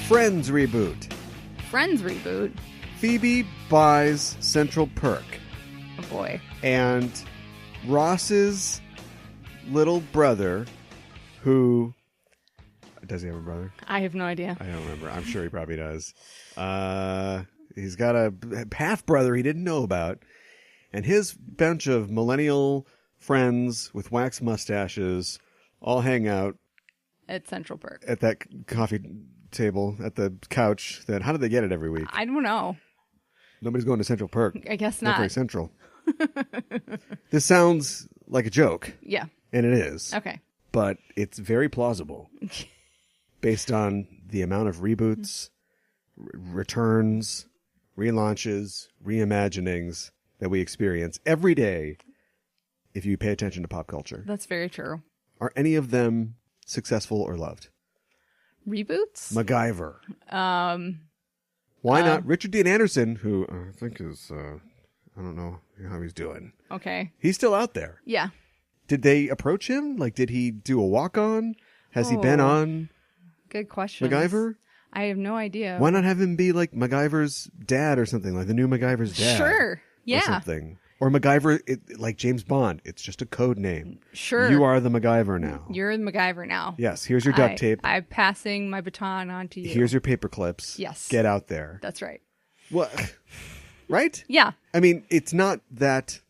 Friends reboot. Friends reboot. Phoebe buys Central Perk. Oh boy. And Ross's little brother, who... Does he have a brother? I have no idea. I don't remember. I'm sure he probably does. He's got a half-brother he didn't know about. And his bunch of millennial friends with wax mustaches all hang out At Central Perk. at that coffee table, at the couch. How do they get it every week? I don't know. Nobody's going to Central Perk. I guess Not not. very central. This sounds like a joke. Yeah. And it is. Okay. But it's very plausible. Based on the amount of reboots, returns, relaunches, reimaginings that we experience every day if you pay attention to pop culture. That's very true. Are any of them successful or loved? Reboots? MacGyver. Why not? Richard Dean Anderson, who I think is, I don't know how he's doing. Okay. He's still out there. Yeah. Did they approach him? Like, did he do a walk-on? Has he been on Good question. MacGyver? I have no idea. Why not have him be like MacGyver's dad or something, like the new MacGyver's dad? Sure. Yeah. Or something. Or MacGyver, like James Bond. It's just a code name. Sure. You are the MacGyver now. You're the MacGyver now. Yes. Here's your duct tape. I'm passing my baton on to you. Here's your paper clips. Yes. Get out there. That's right. What? Right? Yeah. I mean, it's not that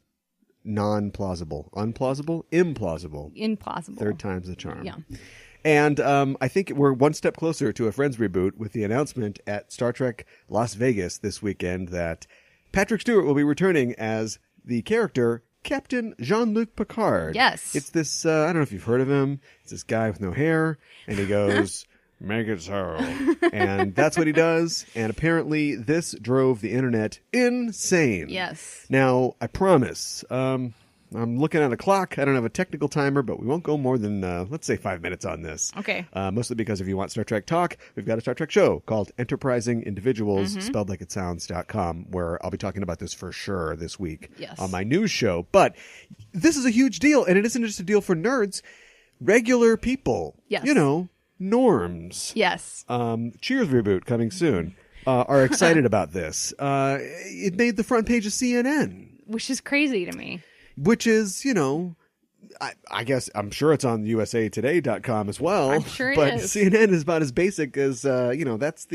non-plausible. Unplausible? Implausible. Impossible. Third time's the charm. Yeah. And I think we're one step closer to a Friends reboot with the announcement at Star Trek Las Vegas this weekend that Patrick Stewart will be returning as the character Captain Jean-Luc Picard. Yes. It's this, I don't know if you've heard of him. It's this guy with no hair, and he goes, make it so. And that's what he does. And apparently this drove the internet insane. Yes. Now, I promise, I'm looking at a clock. I don't have a technical timer, but we won't go more than, let's say, 5 minutes on this. Okay. Mostly because if you want Star Trek talk, we've got a Star Trek show called Enterprising Individuals, spelled like it sounds.com, where I'll be talking about this for sure this week on my news show. But this is a huge deal, and it isn't just a deal for nerds. Regular people, Yes. you know, norms. Yes. Cheers reboot coming soon. Are excited about this. It made the front page of CNN. Which is crazy to me. Which is, you know, I guess I'm sure it's on usatoday.com as well. I'm sure it but is. CNN is about as basic as, you know, that's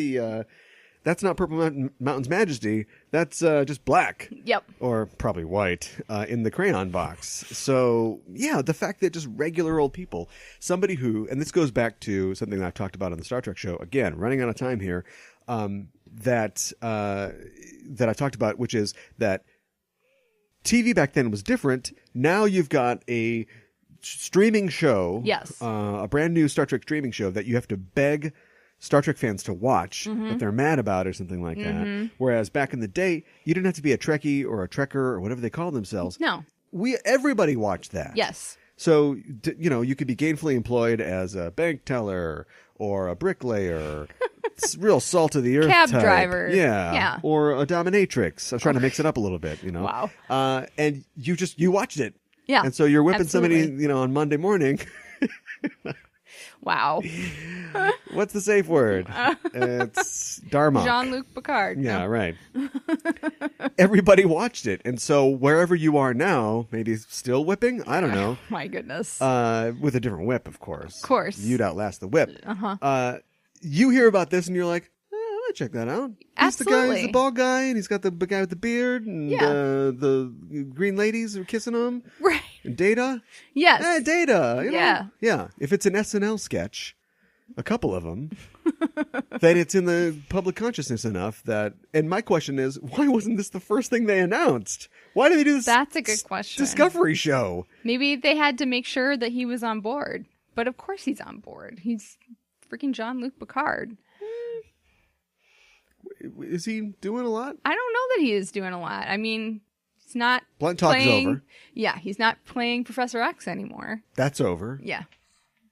that's not Purple Mountain's Majesty. That's just black. Yep. Or probably white in the crayon box. So, yeah, the fact that just regular old people, somebody who, and this goes back to something that I've talked about on the Star Trek show, again, running out of time here, that I talked about, which is that TV back then was different. Now you've got a streaming show. Yes. A brand new Star Trek streaming show that you have to beg Star Trek fans to watch that they're mad about or something like that. Whereas back in the day, you didn't have to be a Trekkie or a Trekker or whatever they call themselves. No. Everybody watched that. Yes. So, you know, you could be gainfully employed as a bank teller or a bricklayer, real salt of the earth Cab type. driver. Yeah. Yeah. Or a dominatrix. I was trying to mix it up a little bit, you know. Wow. And you watched it. Yeah. And so you're whipping absolutely. somebody, you know, on Monday morning. Wow. What's the safe word? It's Darmok. Jean-Luc Picard. Yeah, No. right. Everybody watched it. And so wherever you are now, maybe still whipping, I don't know. My goodness. With a different whip, of course. Of course. You'd outlast the whip. You hear about this and you're like, I'm going to check that out. He's the guy, Absolutely. he's the bald guy, and he's got the guy with the beard, and Yeah. the green ladies are kissing him. Right. And Data. Yes. Data. You know? Yeah. Yeah. If it's an SNL sketch, a couple of them, then it's in the public consciousness enough that, and my question is, why wasn't this the first thing they announced? Why did they do this? That's a good question. Discovery show. Maybe they had to make sure that he was on board. But of course he's on board. He's freaking Jean-Luc Picard. Is he doing a lot? I don't know that he is doing a lot. I mean, he's not Blunt talk is playing, over. Yeah, he's not playing Professor X anymore. That's over. Yeah.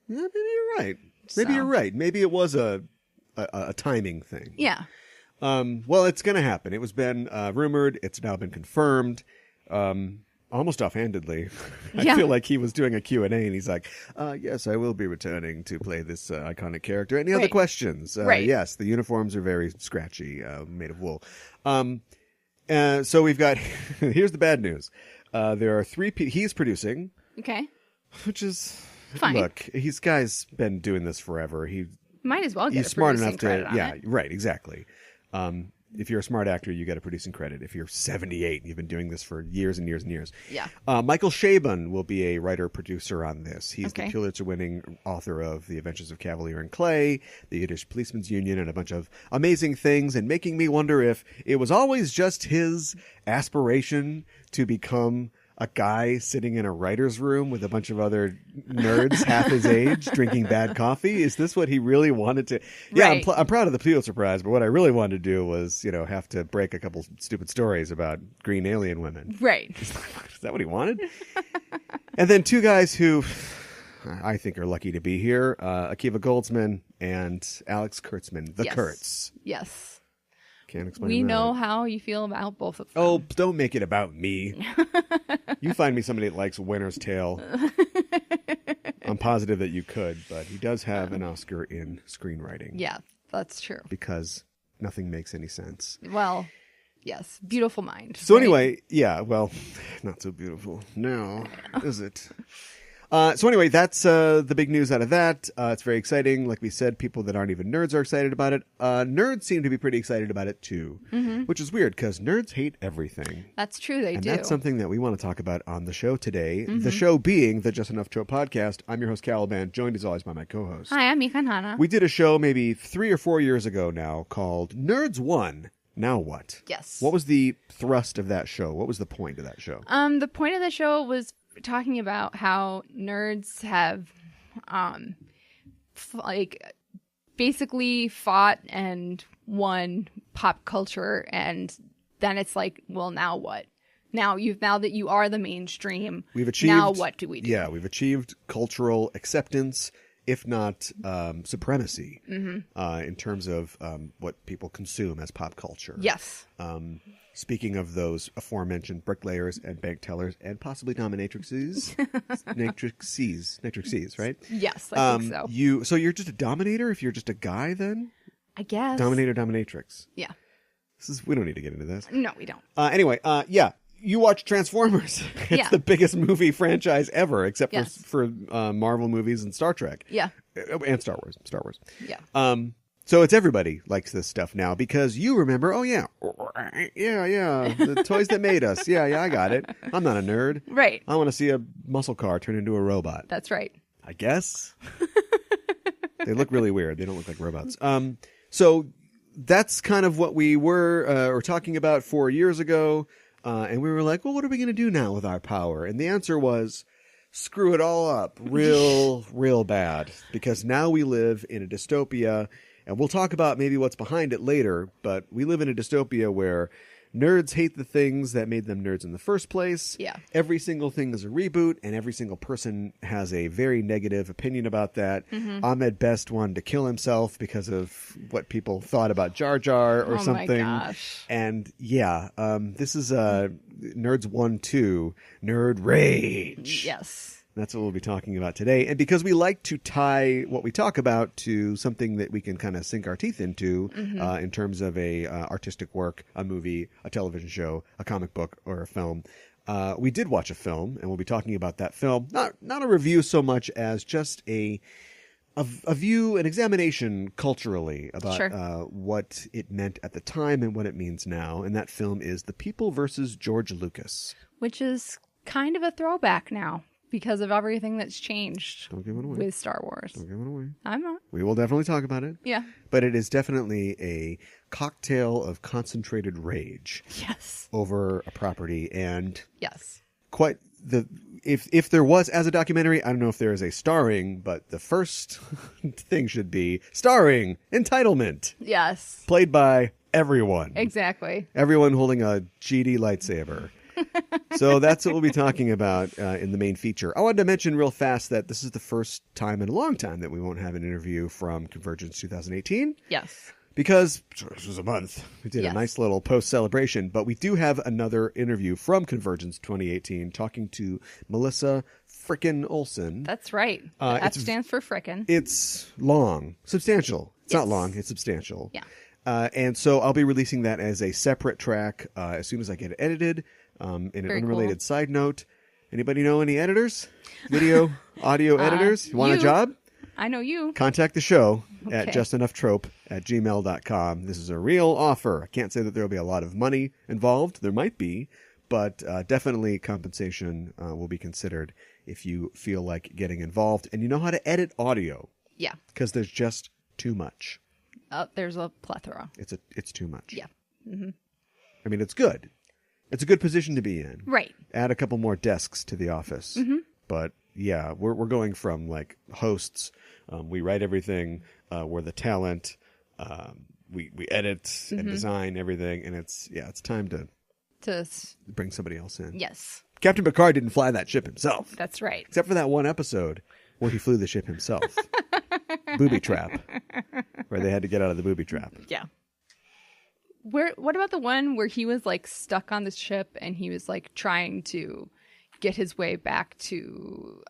Yeah, maybe you're right. Maybe So. you're right. Maybe it was a timing thing. Yeah. Well, it's going to happen. It was been rumored. It's now been confirmed. almost offhandedly. I Yeah. feel like he was doing a Q&A and he's like, yes, I will be returning to play this iconic character. Any other Right. questions? Right. Yes, the uniforms are very scratchy, made of wool. So we've got, here's the bad news. There are he's producing, Okay. which is, Fine. look, guy's been doing this forever. Might as well get He's a smart producing enough to, credit on yeah, it. right, exactly. If you're a smart actor, you get a producing credit. If you're 78 and you've been doing this for years and years and years. Yeah. Michael Chabon will be a writer-producer on this. He's Okay. the Pulitzer-winning author of The Adventures of Cavalier and Clay, The Yiddish Policeman's Union, and a bunch of amazing things, and making me wonder if it was always just his aspiration to become a guy sitting in a writer's room with a bunch of other nerds half his age drinking bad coffee. Is this what he really wanted to? Yeah, Right. I'm proud of the Pulitzer Prize, but what I really wanted to do was, have to break a couple stupid stories about green alien women. Right. Is that what he wanted? And then two guys who I think are lucky to be here, Akiva Goldsman and Alex Kurtzman, the Yes. Kurtz. Yes. Can't explain We that. know how you feel about both of them. Oh, don't make it about me. You find me somebody that likes Winter's Tale. I'm positive that you could, but he does have an Oscar in screenwriting. Yeah, that's true. Because nothing makes any sense. Well, yes. Beautiful mind. So right? anyway, yeah, well, not so beautiful. No, is it? So anyway, that's the big news out of that. It's very exciting. Like we said, people that aren't even nerds are excited about it. Nerds seem to be pretty excited about it too, which is weird because nerds hate everything. That's true. They And do. that's something that we want to talk about on the show today. The show being the Just Enough Show podcast. I'm your host, Caliban, joined as always by my co-host. Hi, I'm Mikan Hana. We did a show maybe 3 or 4 years ago now called Nerds 1. Now what? Yes. What was the thrust of that show? What was the point of that show? The point of the show was talking about how nerds have, basically fought and won pop culture, and then it's like, well, now what? Now that you are the mainstream, We've achieved. now what do we do? Yeah, we've achieved cultural acceptance, if not supremacy, in terms of what people consume as pop culture. Yes. Speaking of those aforementioned bricklayers and bank tellers and possibly dominatrixes, natrixes, right? Yes, I think so. So you're just a dominator if you're just a guy then? I guess. Dominator, dominatrix. Yeah. We don't need to get into this. No, we don't. Anyway, yeah. You watch Transformers. It's Yeah. the biggest movie franchise ever, except Yes. for Marvel movies and Star Trek. Yeah. And Star Wars. Yeah. So it's everybody likes this stuff now because you remember, oh yeah, the toys that made us. Yeah, I got it. I'm not a nerd. Right. I want to see a muscle car turn into a robot. That's right. I guess. They look really weird. They don't look like robots. So that's kind of what we were talking about 4 years ago. And we were like, well, what are we going to do now with our power? And the answer was, screw it all up real bad. Because now we live in a dystopia, and we'll talk about maybe what's behind it later, but we live in a dystopia where nerds hate the things that made them nerds in the first place. Yeah. Every single thing is a reboot, and every single person has a very negative opinion about that. Ahmed Best wanted to kill himself because of what people thought about Jar Jar or something. My gosh. And yeah, this is Nerds 1-2, Nerd Rage. Yes. That's what we'll be talking about today. And because we like to tie what we talk about to something that we can kind of sink our teeth into in terms of a artistic work, a movie, a television show, a comic book, or a film, we did watch a film, and we'll be talking about that film. Not a review so much as just a view, an examination culturally about Sure. what it meant at the time and what it means now. And that film is The People versus George Lucas. Which is kind of a throwback now because of everything that's changed Don't give it away. with Star Wars. Don't give it away. I'm not. We will definitely talk about it. Yeah. But it is definitely a cocktail of concentrated rage Yes. over a property, and Yes. quite if there was as a documentary, I don't know if there is a starring, but the first thing should be starring entitlement, Yes. played by everyone. Exactly. Everyone holding a GD lightsaber. So that's what we'll be talking about in the main feature. I wanted to mention real fast that this is the first time in a long time that we won't have an interview from Convergence 2018. Yes. because this was a month. We did Yes. a nice little post-celebration, but we do have another interview from Convergence 2018 talking to Melissa frickin' Olsen. That's right. That it's- stands for frickin'. It's long, substantial. It's not Yes. long, it's substantial. Yeah. And so I'll be releasing that as a separate track as soon as I get it edited. In an Very unrelated cool. side note, anybody know any editors? Video, audio editors? You want a you. job? I know you. Contact the show at Okay. justenoughtrope@gmail.com. This is a real offer. I can't say that there will be a lot of money involved. There might be, but definitely compensation will be considered if you feel like getting involved and you know how to edit audio, Yeah. because there's just too much. There's a plethora. It's too much. Yeah. I mean, it's good. It's a good position to be in. Right. Add a couple more desks to the office. But yeah, we're going from like hosts. We write everything. We're the talent. We edit and design everything, and it's time to bring somebody else in. Yes. Captain Picard didn't fly that ship himself, That's right. except for that one episode where he flew the ship himself. Booby trap, where they had to get out of the booby trap. Yeah. What about the one where he was like stuck on the ship and he was like trying to get his way back to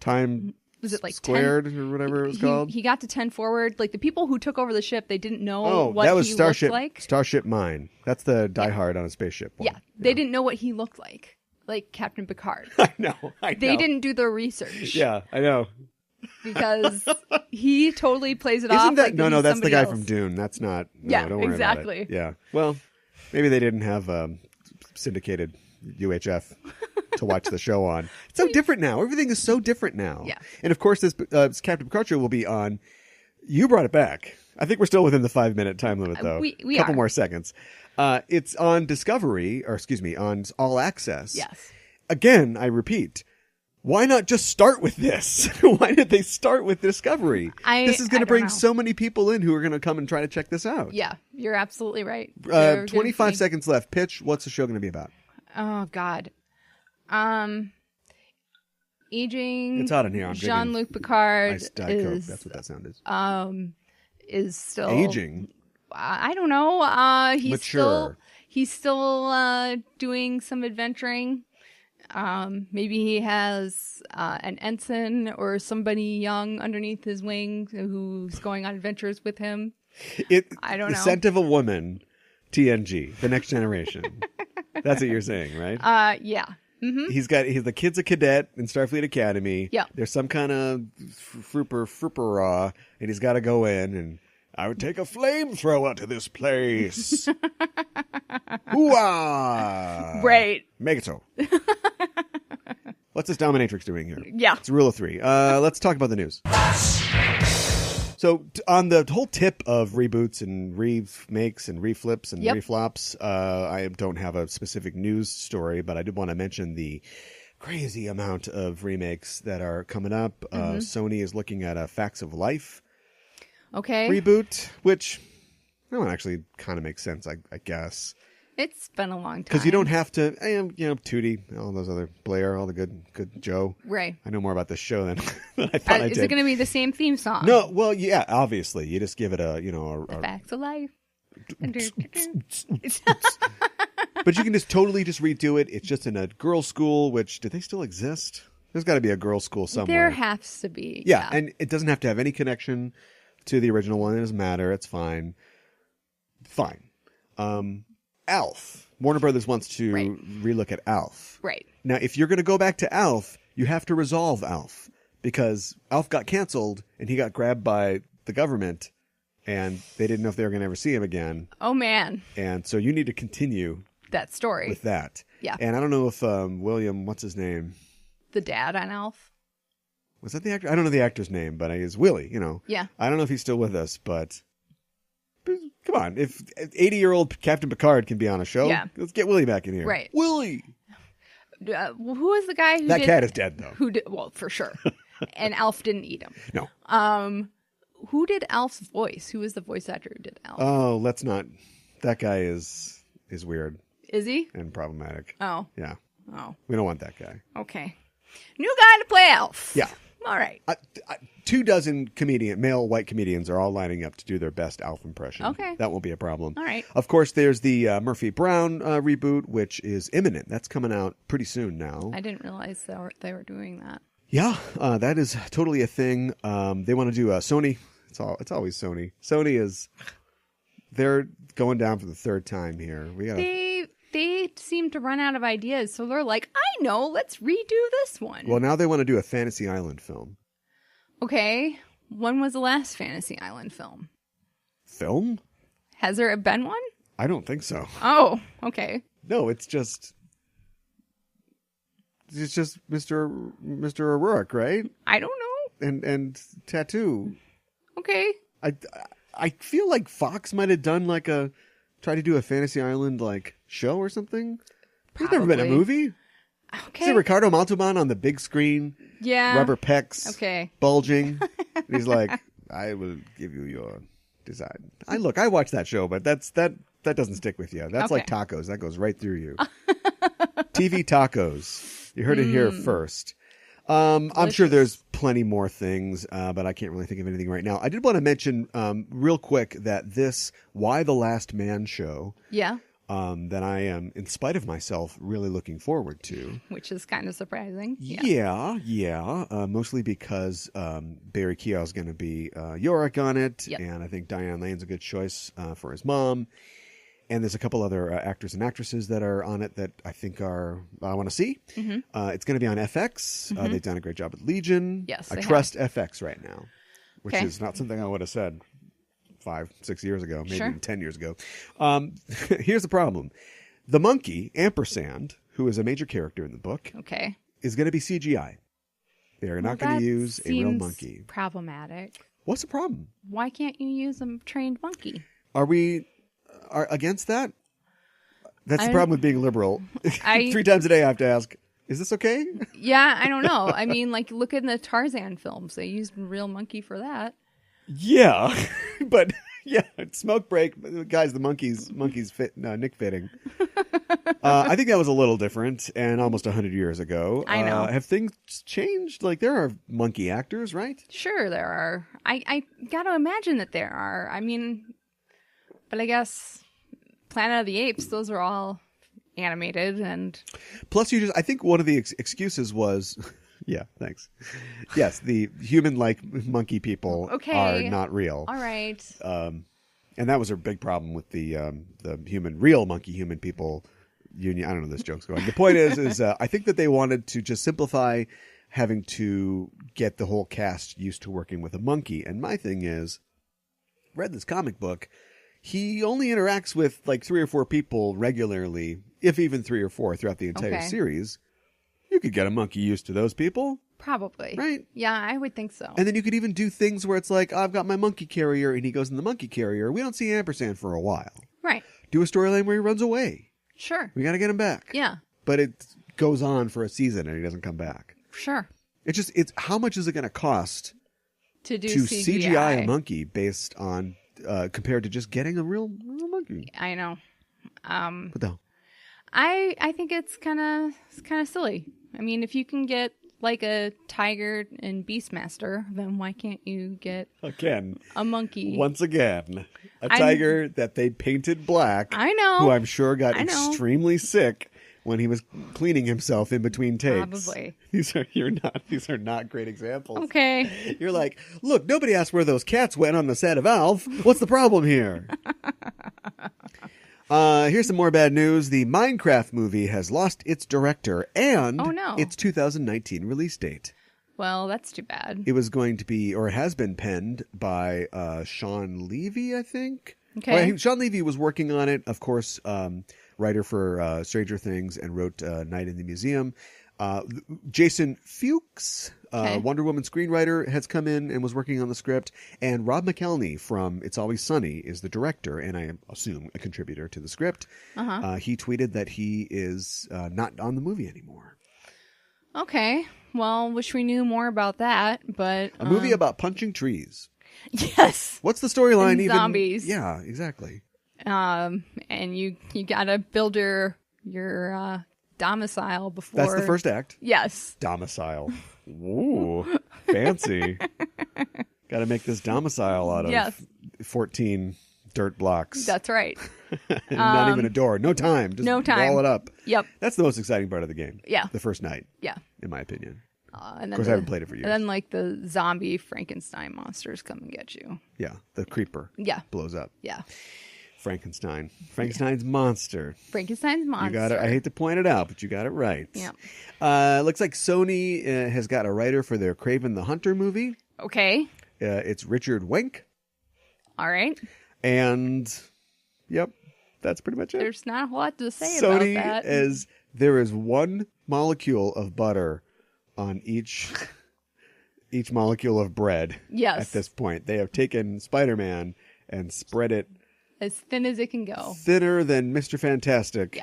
Time was it like squared 10? or whatever it was called? He got to 10 forward. Like the people who took over the ship, they didn't know Oh, what that was he Starship. looked like. Starship Mine. That's the Die Hard on a spaceship one. Yeah. They didn't know what he looked like Captain Picard. I know. They didn't do their research. Yeah, I know. Because he totally plays it Isn't off. that like no? he's That's the somebody guy else. from Dune. That's not. No, Yeah, don't worry exactly. About it. Yeah. Well, maybe they didn't have syndicated UHF to watch the show on. It's so different now. Everything is so different now. Yeah. And of course, this Captain Picard show will be on. You brought it back. I think we're still within the 5-minute time limit, though. We couple are. more seconds. It's on Discovery, or excuse me, on All Access. Yes. Again, I repeat. Why not just start with this? Why did they start with Discovery? This is going I to don't bring know. so many people in who are going to come and try to check this out. Yeah, you're absolutely right. They're gonna 25 be- seconds left. Pitch. What's the show going to be about? Oh God. Aging. It's hot in here. I'm drinking Jean-Luc Picard Ice Diet Coke. is That's what that sound is still Aging. I don't know. Mature. He's still doing some adventuring. Maybe he has an ensign or somebody young underneath his wing who's going on adventures with him. I don't the know. Scent of a Woman. TNG. The Next Generation. That's what you're saying, right? Yeah. He's the kid's a cadet in Starfleet Academy. Yeah. There's some kind of frooper, and he's got to go in, and I would take a flamethrower to this place. Hooah! Right. Make it so. What's this dominatrix doing here? Yeah. It's a rule of 3. Let's talk about the news. So on the whole tip of reboots and remakes and reflips and Yep. reflops, I don't have a specific news story, but I did want to mention the crazy amount of remakes that are coming up. Sony is looking at a Facts of Life Okay. reboot, which that one actually kind of makes sense, I guess. It's been a long time. Because you don't have to, Tootie, all those other Blair, all the good Joe. Right. I know more about this show than I thought I Is did. it going to be the same theme song? No, well, yeah, obviously. You just give it a Facts of Life. but you can just totally just redo it. It's just in a girls' school, which, do they still exist? There's got to be a girls' school somewhere. There has to be. Yeah, and it doesn't have to have any connection to the original one. It doesn't matter. It's fine. Fine. Alf. Warner Brothers wants to relook at Alf. Right. Now, if you're going to go back to Alf, you have to resolve Alf, because Alf got canceled and he got grabbed by the government, and they didn't know if they were going to ever see him again. Oh, man. And so you need to continue That story. with that. Yeah. And I don't know if William, what's his name? The dad on Alf. Was that the actor? I don't know the actor's name, but he's Willie, Yeah. I don't know if he's still with us, but come on. If 80-year-old Captain Picard can be on a show, Yeah. let's get Willie back in here. Right. Willie! Who was the guy who That did... cat is dead, though. Who did... Well, for sure. And Alf didn't eat him. No. Who did Alf's voice? Who was the voice actor who did Alf? Oh, let's not. That guy is weird Is he? and problematic. Oh. Yeah. Oh. We don't want that guy. Okay. New guy to play Alf. Yeah. All right. 24 male white comedians are all lining up to do their best Alf impression. Okay. That won't be a problem. All right. Of course, there's the Murphy Brown reboot, which is imminent. That's coming out pretty soon now. I didn't realize they were doing that. Yeah, that is totally a thing. They want to do Sony. It's always Sony. They're going down for the third time here. They seem to run out of ideas, so they're like, I know, let's redo this one. Well, now they want to do a Fantasy Island film. Okay. When was the last Fantasy Island film? Film? Has there been one? I don't think so. Oh, okay. No, it's just Mr. O'Rourke, right? I don't know. And Tattoo. Okay. I feel like Fox might have done try to do a Fantasy Island show or something. There's never been a movie. Okay. See Ricardo Montalban on the big screen. Yeah. Rubber pecs. Okay. Bulging. And he's like, I will give you your design. I watched that show, but that doesn't stick with you. That's like tacos. That goes right through you. TV tacos. You heard it here first. I'm sure there's plenty more things, but I can't really think of anything right now. I did want to mention real quick that this Why the Last Man show that I am, in spite of myself, really looking forward to. Which is kind of surprising. Yeah. Mostly because Barry Keogh is going to be Yorick on it, and I think Diane Lane's a good choice for his mom. And there's a couple other actors and actresses that are on it that I think I want to see. Mm-hmm. It's going to be on FX. Mm-hmm. They've done a great job at Legion. Yes, I trust FX right now, which is not something I would have said 5-6 years ago, maybe even 10 years ago. Here's the problem. The monkey, Ampersand, who is a major character in the book, is going to be CGI. They're not going to use a real monkey. Problematic. What's the problem? Why can't you use a trained monkey? Are against that? That's the problem with being liberal. 3 times a day I have to ask, is this okay? Yeah, I don't know. I mean, look at the Tarzan films. They used a real monkey for that. Yeah, but smoke break. Guys, the monkeys fit Nick fitting. I think that was a little different and almost 100 years ago. I know. Have things changed? There are monkey actors, right? Sure, there are. I got to imagine that there are. I mean, but I guess Planet of the Apes, those are all animated and... Plus, I think one of the excuses was... Yeah, thanks. Yes, the human-like monkey people are not real. All right. And that was a big problem with the real monkey-human people union. I don't know this joke's going. The point is I think that they wanted to just simplify having to get the whole cast used to working with a monkey. And my thing is, read this comic book... He only interacts with 3 or 4 people regularly, if even 3 or 4 throughout the entire series. You could get a monkey used to those people. Probably. Right? Yeah, I would think so. And then you could even do things where it's I've got my monkey carrier, and he goes in the monkey carrier. We don't see Ampersand for a while. Right. Do a storyline where he runs away. Sure. We got to get him back. Yeah. But it goes on for a season, and he doesn't come back. Sure. It's how much is it going to cost to CGI a monkey based on... compared to just getting a real monkey. I know. What the hell? I think it's kind of silly. I mean, if you can get a tiger in Beastmaster, then why can't you get a monkey? Once again, a tiger that they painted black. I know. Who I'm sure got extremely sick when he was cleaning himself in between takes. Probably. These are not great examples. Okay. You're like, look, nobody asked where those cats went on the set of Alf. What's the problem here? Here's some more bad news. The Minecraft movie has lost its director and its 2019 release date. Well, that's too bad. It was going to be, or has been penned by Sean Levy, I think. Okay. Sean Levy was working on it, of course, writer for Stranger Things and wrote Night in the Museum. Jason Fuchs, Wonder Woman screenwriter, has come in and was working on the script. And Rob McElhenney from It's Always Sunny is the director, and I assume a contributor to the script. He tweeted that he is not on the movie anymore. Okay. Well, wish we knew more about that, but... A movie about punching trees. Yes. What's the storyline even? Zombies. Yeah, exactly. And you gotta build your domicile before. That's the first act. Yes. Domicile. Ooh. Fancy. Got to make this domicile out of 14 dirt blocks. That's right. Not even a door. No time. Just wall it up. Yep. That's the most exciting part of the game. Yeah. The first night. Yeah. In my opinion. And then of course, I haven't played it for years. And then, like, the zombie Frankenstein monsters come and get you. Yeah. The creeper. Yeah. Blows up. Yeah. Frankenstein's monster. Frankenstein's monster. You got it. I hate to point it out, but you got it right. Yeah. Looks like Sony has got a writer for their Kraven the Hunter movie. Okay. It's Richard Wenk. All right. And, yep, that's pretty much it. There's not a whole lot to say Sony about that. There is one molecule of butter on each molecule of bread. Yes. At this point, they have taken Spider-Man and spread it as thin as it can go. Thinner than Mr. Fantastic.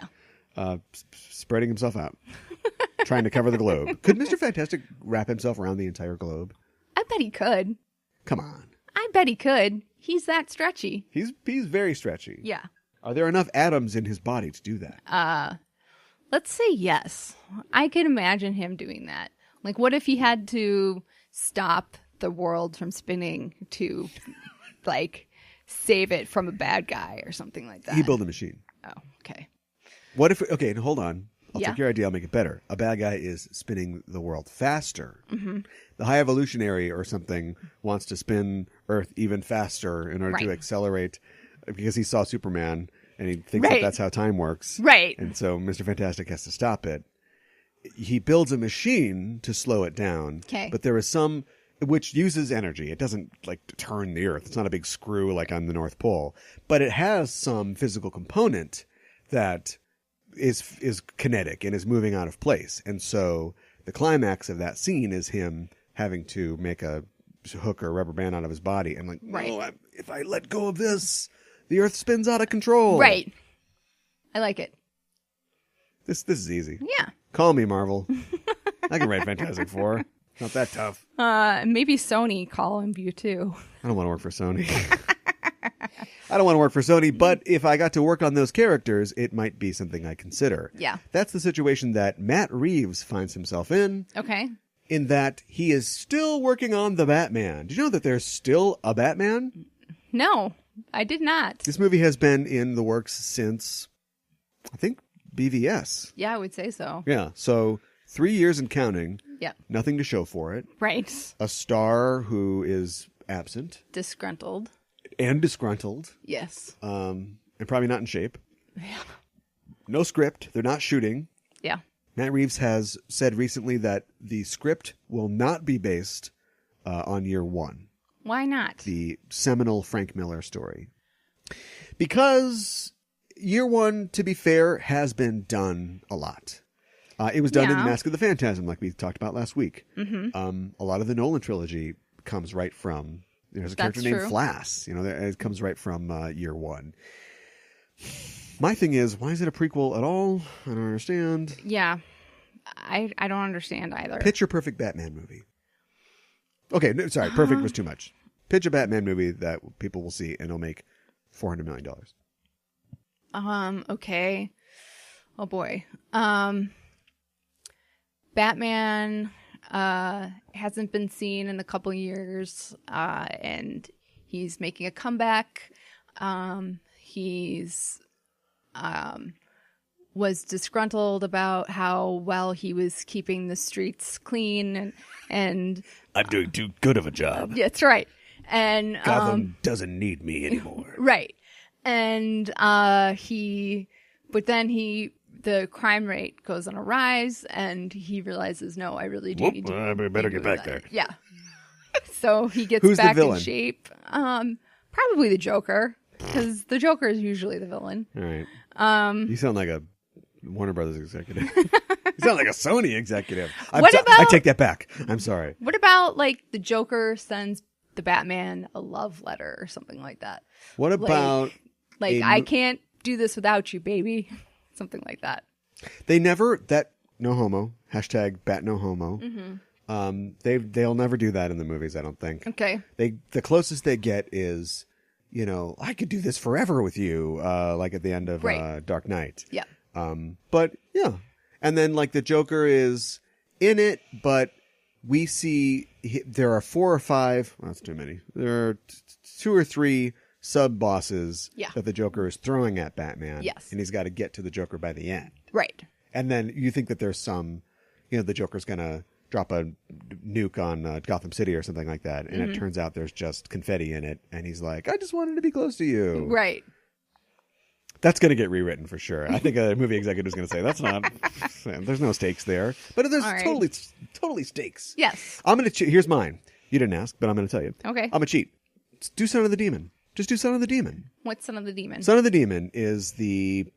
Yeah. Spreading himself out, trying to cover the globe. Could Mr. Fantastic wrap himself around the entire globe? I bet he could. Come on. I bet he could. He's that stretchy. He's very stretchy. Yeah. Are there enough atoms in his body to do that? Let's say yes. I could imagine him doing that. Like, what if he had to stop the world from spinning to, like, save it from a bad guy or something like that? He built a machine. Oh, okay. What if... Okay, hold on. I'll Yeah. take your idea. I'll make it better. A bad guy is spinning the world faster. Mm-hmm. The High Evolutionary or something wants to spin Earth even faster in order to accelerate, because he saw Superman and he thinks that that's how time works. Right. And so Mr. Fantastic has to stop it. He builds a machine to slow it down. Okay. But there is some which uses energy. It doesn't like turn the Earth. It's not a big screw like on the North Pole. But it has some physical component that is kinetic and is moving out of place. And so the climax of that scene is him having to make a hook or rubber band out of his body. And like, no, if I let go of this, the Earth spins out of control. Right. I like it. This is easy. Yeah. Call me, Marvel. I can write Fantastic Four. Not that tough. Maybe Sony call him you too. I don't want to work for Sony. I don't want to work for Sony, but if I got to work on those characters, it might be something I consider. Yeah. That's the situation that Matt Reeves finds himself in. Okay. In that he is still working on the Batman. Did you know that there's still a Batman? No, I did not. This movie has been in the works since, I think, BVS. Yeah, I would say so. Yeah, so 3 years and counting. Yeah. Nothing to show for it. Right. A star who is absent. Disgruntled. And disgruntled. Yes. And probably not in shape. Yeah. No script. They're not shooting. Yeah. Matt Reeves has said recently that the script will not be based on Year One. Why not? The seminal Frank Miller story. Because Year One, to be fair, has been done a lot. It was done in Mask of the Phantasm, like we talked about last week. Mm-hmm. A lot of the Nolan trilogy comes right from... There's a character named Flass. It comes right from Year One. My thing is, why is it a prequel at all? I don't understand. Yeah. I don't understand either. Pitch your perfect Batman movie. Okay, no, sorry, perfect was too much. Pitch a Batman movie that people will see and it'll make $400 million. Okay. Oh boy. Batman hasn't been seen in a couple years, and he's making a comeback. He's was disgruntled about how well he was keeping the streets clean, and I'm doing too good of a job. That's right. And Gotham doesn't need me anymore. Right. And the crime rate goes on a rise, and he realizes, no, I really do need to. I better get back there. Yeah. So he gets Who's the back in villain? shape. Probably the Joker, because the Joker is usually the villain. All right. You sound like a Warner Brothers executive. You sound like a Sony executive. I take that back. I'm sorry. What about, like, the Joker sends the Batman a love letter or something like that? What about... I can't do this without you, baby. Something like that. They never... No homo. Hashtag bat no homo. Mm-hmm. They'll never do that in the movies, I don't think. Okay. The closest they get is, I could do this forever with you, like at the end of Dark Knight. Yeah. But, yeah. And then, like, the Joker is in it, but we see there are 4 or 5. Well, that's too many. There are 2 or 3 sub bosses that the Joker is throwing at Batman. Yes. And he's got to get to the Joker by the end. Right. And then you think that there's some, the Joker's going to drop a nuke on Gotham City or something like that. And it turns out there's just confetti in it. And he's like, I just wanted to be close to you. Right. That's going to get rewritten for sure. I think a movie executive is going to say, that's not, there's no stakes there. But there's totally stakes. Yes. I'm going to here's mine. You didn't ask, but I'm going to tell you. Okay. I'm going to cheat. Do Son of the Demon. Just do Son of the Demon. What's Son of the Demon? Son of the Demon is I'm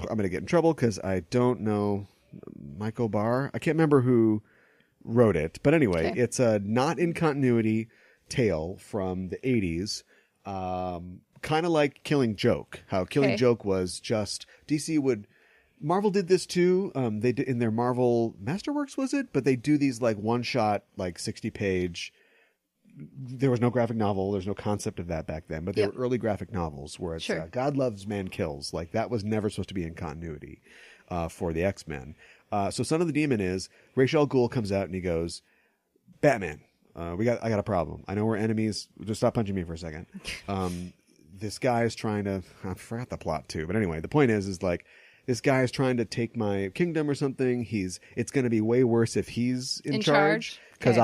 going to get in trouble because I don't know Michael Barr. I can't remember who wrote it. But anyway, It's a not in continuity tale from the 80s. Kind of like Killing Joke. How Killing Joke was just Marvel did this too. They did in their Marvel Masterworks, was it? But they do these like one shot, like 60-page. There was no graphic novel. There's no concept of that back then. But they were early graphic novels where it's God loves, man kills. Like that was never supposed to be in continuity for the X-Men. So Son of the Demon is Ra's al Ghul comes out and he goes, Batman, I got a problem. I know we're enemies. Just stop punching me for a second. This guy is trying to, I forgot the plot too, but anyway, the point is like, this guy is trying to take my kingdom or something. It's going to be way worse if he's in charge. Because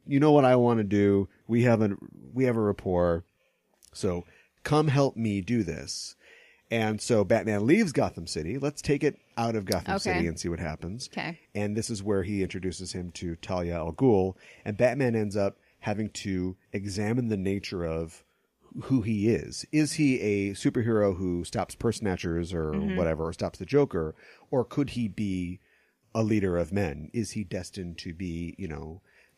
you know what I want to do. We have a rapport. So come help me do this. And so Batman leaves Gotham City. Let's take it out of Gotham City and see what happens. Okay. And this is where he introduces him to Talia al Ghul. And Batman ends up having to examine the nature of who he is. Is he a superhero who stops purse snatchers or whatever, or stops the Joker? Or could he be a leader of men? Is he destined to be,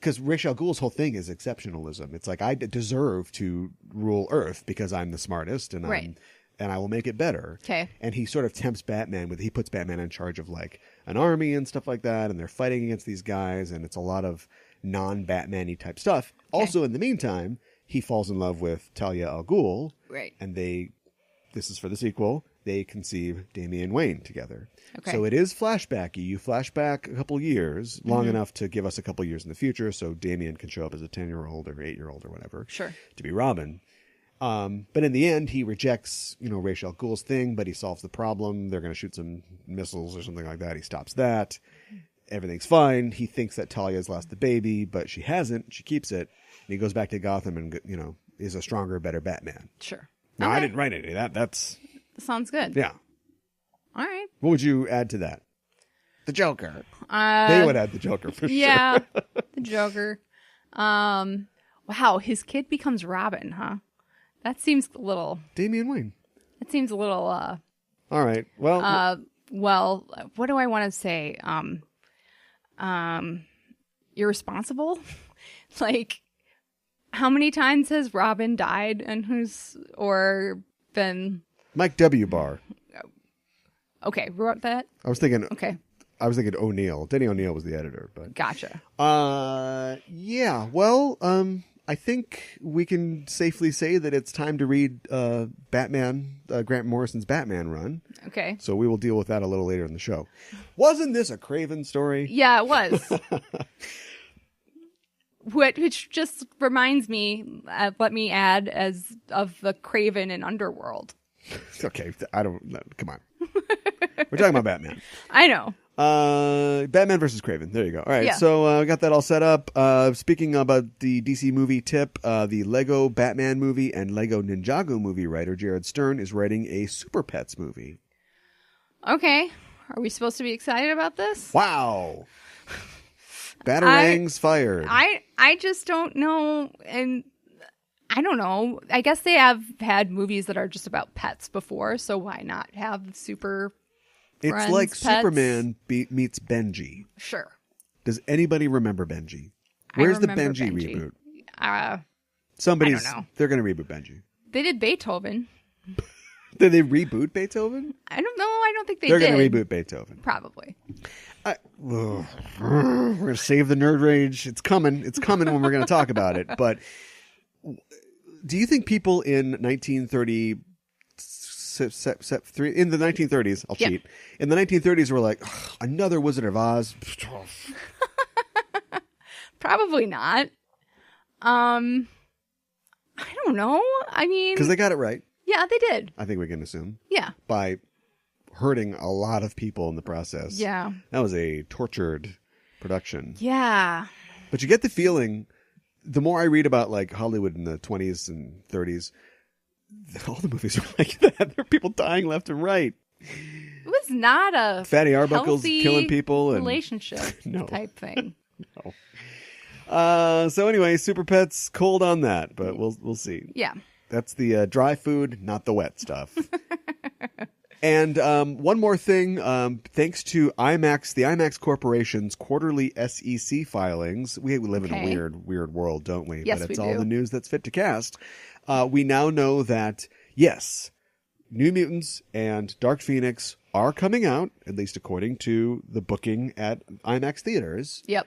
because Ra's al Ghul's whole thing is exceptionalism. It's like, I deserve to rule Earth because I'm the smartest and and I will make it better. Okay. And he sort of tempts Batman he puts Batman in charge of like an army and stuff like that. And they're fighting against these guys. And it's a lot of non-Batman-y type stuff. Okay. Also, in the meantime, he falls in love with Talia al Ghul. Right. And this is for the sequel, they conceive Damian Wayne together. Okay. So it is flashbacky. You flash back a couple years, long enough to give us a couple years in the future, so Damian can show up as a 10-year-old or 8-year-old or whatever. Sure. To be Robin. But in the end, he rejects, Ra's al Ghul's thing, but he solves the problem. They're going to shoot some missiles or something like that. He stops that. Everything's fine. He thinks that Talia's lost the baby, but she hasn't. She keeps it. And he goes back to Gotham and, is a stronger, better Batman. Sure. No, I didn't write any of that. That sounds good. Yeah. All right. What would you add to that? The Joker. They would add the Joker for sure. Yeah, the Joker. Wow, his kid becomes Robin, huh? That seems a little... Damian Wayne. That seems a little... All right. Well... well, what do I want to say? Irresponsible? Like... How many times has Robin died and been... Mike W. Barr. Okay, who wrote that? I was thinking O'Neill. Denny O'Neill was the editor, but... Gotcha. Yeah, well, I think we can safely say that it's time to read Batman, Grant Morrison's Batman run. Okay. So we will deal with that a little later in the show. Wasn't this a Craven story? Yeah, it was. Which just reminds me, let me add, of the Craven and Underworld. Okay, come on. We're talking about Batman. I know. Batman versus Craven. There you go. All right, so we got that all set up. Speaking about the DC movie tip, the Lego Batman movie and Lego Ninjago movie writer Jared Stern is writing a Super Pets movie. Okay. Are we supposed to be excited about this? Wow. Batarangs fired. I just don't know, and I don't know. I guess they have had movies that are just about pets before, so why not have super friends, It's like pets? Superman meets Benji. Sure. Does anybody remember Benji? Where's the Benji reboot? I don't know. They're going to reboot Benji. They did Beethoven. Did they reboot Beethoven? I don't know. I don't think They're going to reboot Beethoven. Probably. We're going to save the nerd rage. It's coming. It's coming when we're going to talk about it. But do you think people in 1930, in the 1930s, I'll cheat. In the 1930s, were like, another Wizard of Oz. Probably not. I don't know. I mean, Because they got it right. yeah, they did. I think we can assume. Yeah. By hurting a lot of people in the process. Yeah. That was a tortured production. Yeah. But you get the feeling, the more I read about like Hollywood in the 20s and 30s, all the movies are like that. There are people dying left and right. It was not a Fatty Arbuckle's healthy killing people and relationship No. type thing. No. So anyway, Super Pets, cold on that, but we'll see. Yeah. That's the dry food, not the wet stuff. And one more thing, thanks to IMAX, the IMAX Corporation's quarterly SEC filings, we live in a weird world, don't we? Yes, but it's we all do. the news that's fit to cast. We now know that, yes, New Mutants and Dark Phoenix are coming out, at least according to the booking at IMAX theaters. Yep.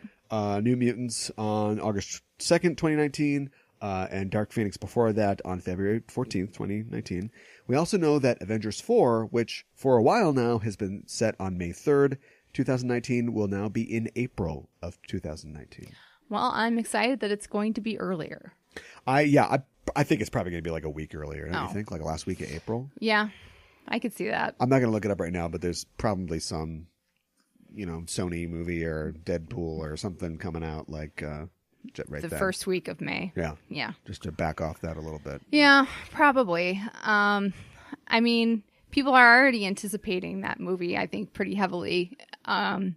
New Mutants on August 2nd, 2019, and Dark Phoenix before that on February 14th, 2019. We also know that Avengers 4, which for a while now has been set on May 3rd, 2019, will now be in April of 2019. Well, I'm excited that it's going to be earlier. I think it's probably going to be like a week earlier, don't you think? Like last week of April? Yeah, I could see that. I'm not going to look it up right now, but there's probably some, Sony movie or Deadpool or something coming out like right The then. first week of May. Yeah. Yeah. Just to back off that a little bit. Yeah, probably. I mean, people are already anticipating that movie, I think, pretty heavily. Well,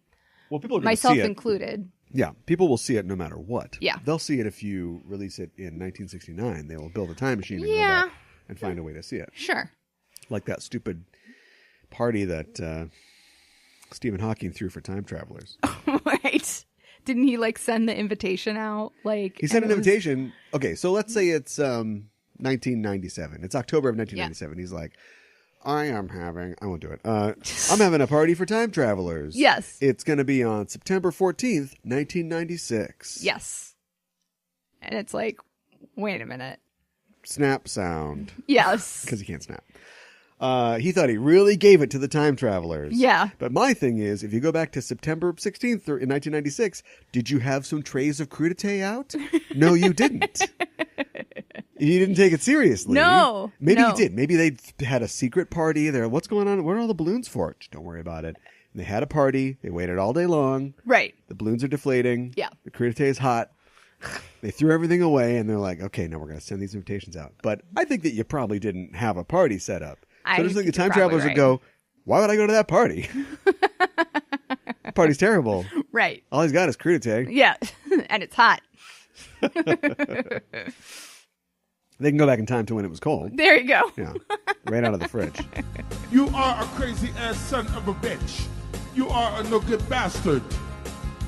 people are going to myself see it. included. Yeah, people will see it no matter what. Yeah. They'll see it if you release it in 1969. They will build a time machine and go Yeah. back and find a way to see it. Sure. Like that stupid party that Stephen Hawking threw for time travelers. Right. Didn't he send the invitation out? He sent an invitation. Okay, so let's say it's 1997. It's October of 1997. Yeah. He's like, I won't do it. I'm having a party for time travelers. Yes. It's going to be on September 14th, 1996. Yes. And it's like, wait a minute. Snap sound. Yes. Because he can't snap. He thought he really gave it to the time travelers. Yeah. But my thing is, if you go back to September 16th in 1996, did you have some trays of crudité out? No, you didn't. You didn't take it seriously. No. Maybe you did. Maybe they had a secret party there. What's going on? What are all the balloons for? Don't worry about it. And they had a party. They waited all day long. Right. The balloons are deflating. Yeah. The crudité is hot. They threw everything away and they're like, okay, now we're going to send these invitations out. But I think that you probably didn't have a party set up. So I just think the time travelers would go, why would I go to that party? That party's terrible. Right. All he's got is crudité. Yeah. And it's hot. They can go back in time to when it was cold. There you go. Yeah. Right out of the fridge. You are a crazy ass son of a bitch. You are a no good bastard.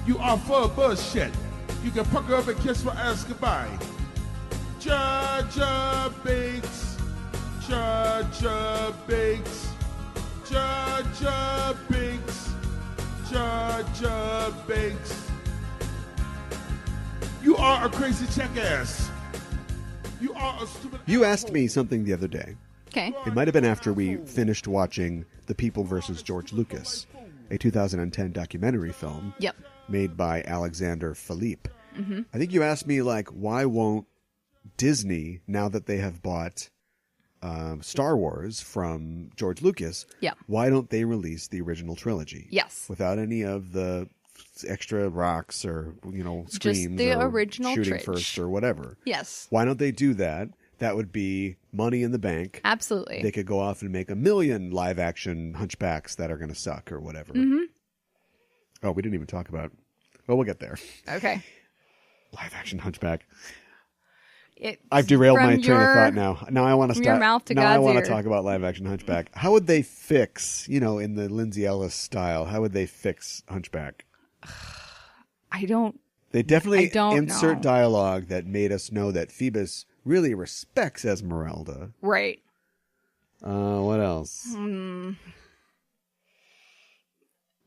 You are full of bullshit. You can pucker up and kiss my ass goodbye. Jaja Binks. Jaja Binks. Jaja Binks. Jaja Binks. You are a crazy jackass. You are a stupid. You asked me something the other day. Okay. It might have been after we finished watching The People versus George Lucas, a 2010 documentary film Yep. made by Alexander Philippe. Mm-hmm. I think you asked me, why won't Disney, now that they have bought Star Wars from George Lucas, Yep. why don't they release the original trilogy? Yes. Without any of the extra rocks or, screams Just the or original shooting tridge. first or whatever. Yes. Why don't they do that? That would be money in the bank. Absolutely. They could go off and make 1 million live action Hunchbacks that are going to suck or whatever. Mm-hmm. Oh, we didn't even talk about. Well, we'll get there. Okay. Live action Hunchback. It's I've derailed from my train of thought now. Now I want to from start. your mouth to now I God's want ear. to talk about live action Hunchback. How would they fix, in the Lindsay Ellis style? How would they fix Hunchback? I don't. They definitely I don't insert know. dialogue that made us know that Phoebus really respects Esmeralda. Right. What else?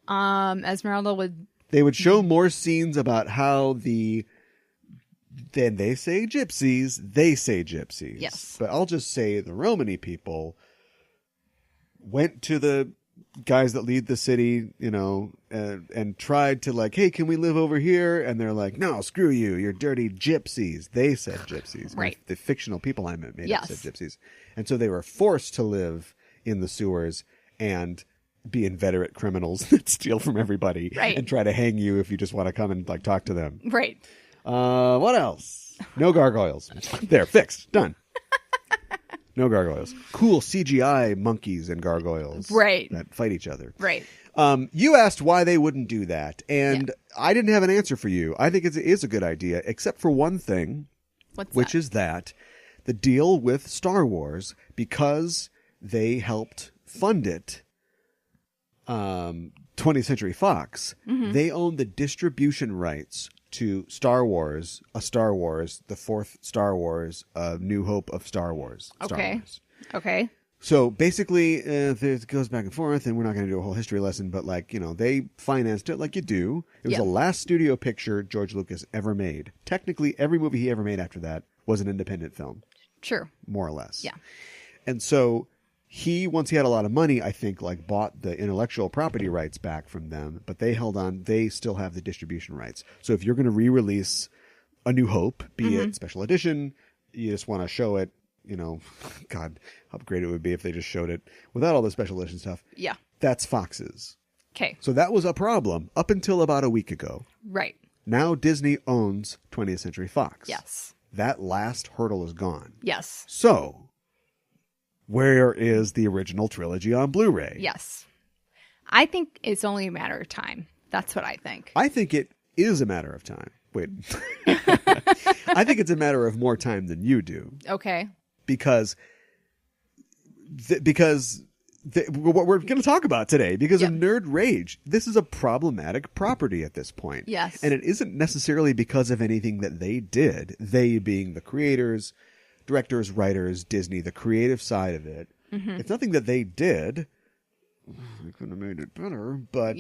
Esmeralda would. They would show more scenes about how then they say gypsies, they say gypsies. Yes. But I'll just say the Romany people went to the guys that lead the city, you know, and tried to like, hey, can we live over here? And they're like, no, screw you. You're dirty gypsies. They said gypsies. Right. The fictional people I made Yes. up said gypsies. And so they were forced to live in the sewers and be inveterate criminals that steal from everybody Right. and try to hang you if you just want to come and like talk to them. Right. What else? No gargoyles. There, fixed. Done. No gargoyles. Cool CGI monkeys and gargoyles. Right. That fight each other. Right. You asked why they wouldn't do that, and I didn't have an answer for you. I think it is a good idea, except for one thing, which is that the deal with Star Wars, because they helped fund it, 20th Century Fox, they own the distribution rights to Star Wars, the fourth Star Wars, New Hope of Star Wars. Star Wars. Okay. So basically, it goes back and forth, and we're not going to do a whole history lesson, but like, you know, they financed it like you do. It was the last studio picture George Lucas ever made. Technically, every movie he ever made after that was an independent film. Sure. More or less. Yeah. And so once he had a lot of money, I think, like bought the intellectual property rights back from them, but they held on. They still have the distribution rights. So if you're going to re-release A New Hope, be it special edition, you just want to show it, you know, God, how great it would be if they just showed it without all the special edition stuff. Yeah. That's Fox's. Okay. So that was a problem up until about a week ago. Right. Now Disney owns 20th Century Fox. Yes. That last hurdle is gone. Yes. So, where is the original trilogy on Blu-ray? Yes. I think it's only a matter of time. That's what I think. I think it is a matter of time. Wait. I think it's a matter of more time than you do. Okay. Because what we're going to talk about today, because of Nerd Rage, this is a problematic property at this point. Yes. And it isn't necessarily because of anything that they did, they being the creators, directors, writers, Disney, the creative side of it. It's nothing that they did. They could have made it better, but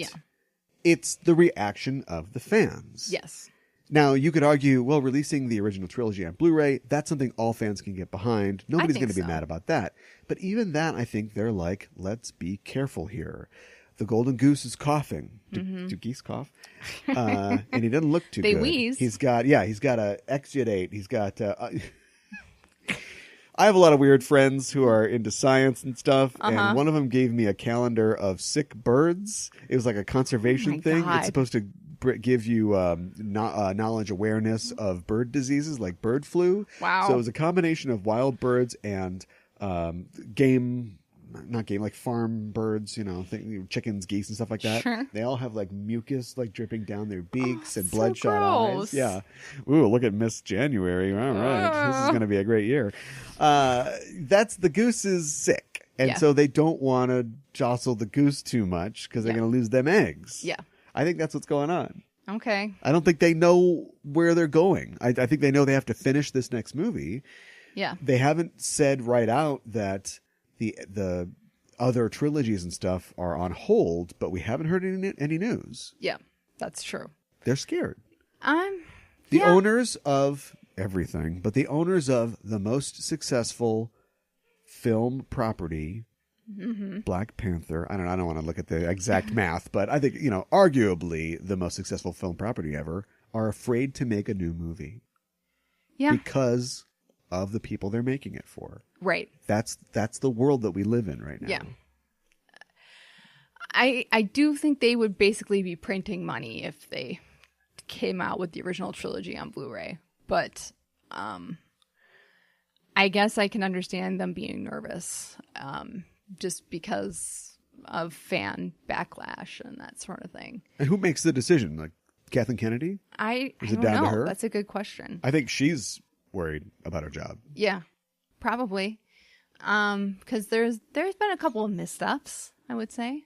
it's the reaction of the fans. Yes. Now, you could argue, well, releasing the original trilogy on Blu-ray, that's something all fans can get behind. Nobody's going to be mad about that. But even that, I think they're like, let's be careful here. The golden goose is coughing. Do geese cough? And he doesn't look too good. They wheeze. He's got a exudate. He's got... I have a lot of weird friends who are into science and stuff, and one of them gave me a calendar of sick birds. It was like a conservation thing. God. It's supposed to give you knowledge awareness of bird diseases like bird flu. Wow. So it was a combination of wild birds and like farm birds, you know, chickens, geese, and stuff like that. Sure. They all have like mucus like dripping down their beaks and so bloodshot gross. eyes. Yeah. Ooh, look at Miss January. All right. This is going to be a great year. The goose is sick. And so they don't want to jostle the goose too much because they're going to lose them eggs. Yeah. I think that's what's going on. Okay. I don't think they know where they're going. I think they know they have to finish this next movie. Yeah. They haven't said right out that the other trilogies and stuff are on hold, but we haven't heard any news. Yeah, that's true. They're scared. The Owners of everything, but the owners of the most successful film property, Black Panther. I don't want to look at the exact math, but I think, you know, arguably the most successful film property ever, are afraid to make a new movie. Yeah. Because of the people they're making it for. Right. That's the world that we live in right now. Yeah. I do think they would basically be printing money if they came out with the original trilogy on Blu-ray. But I guess I can understand them being nervous just because of fan backlash and that sort of thing. And who makes the decision? Like Kathleen Kennedy? I don't down know. to her? That's a good question. I think she's worried about her job. Yeah, probably. Because there's been a couple of missteps, I would say.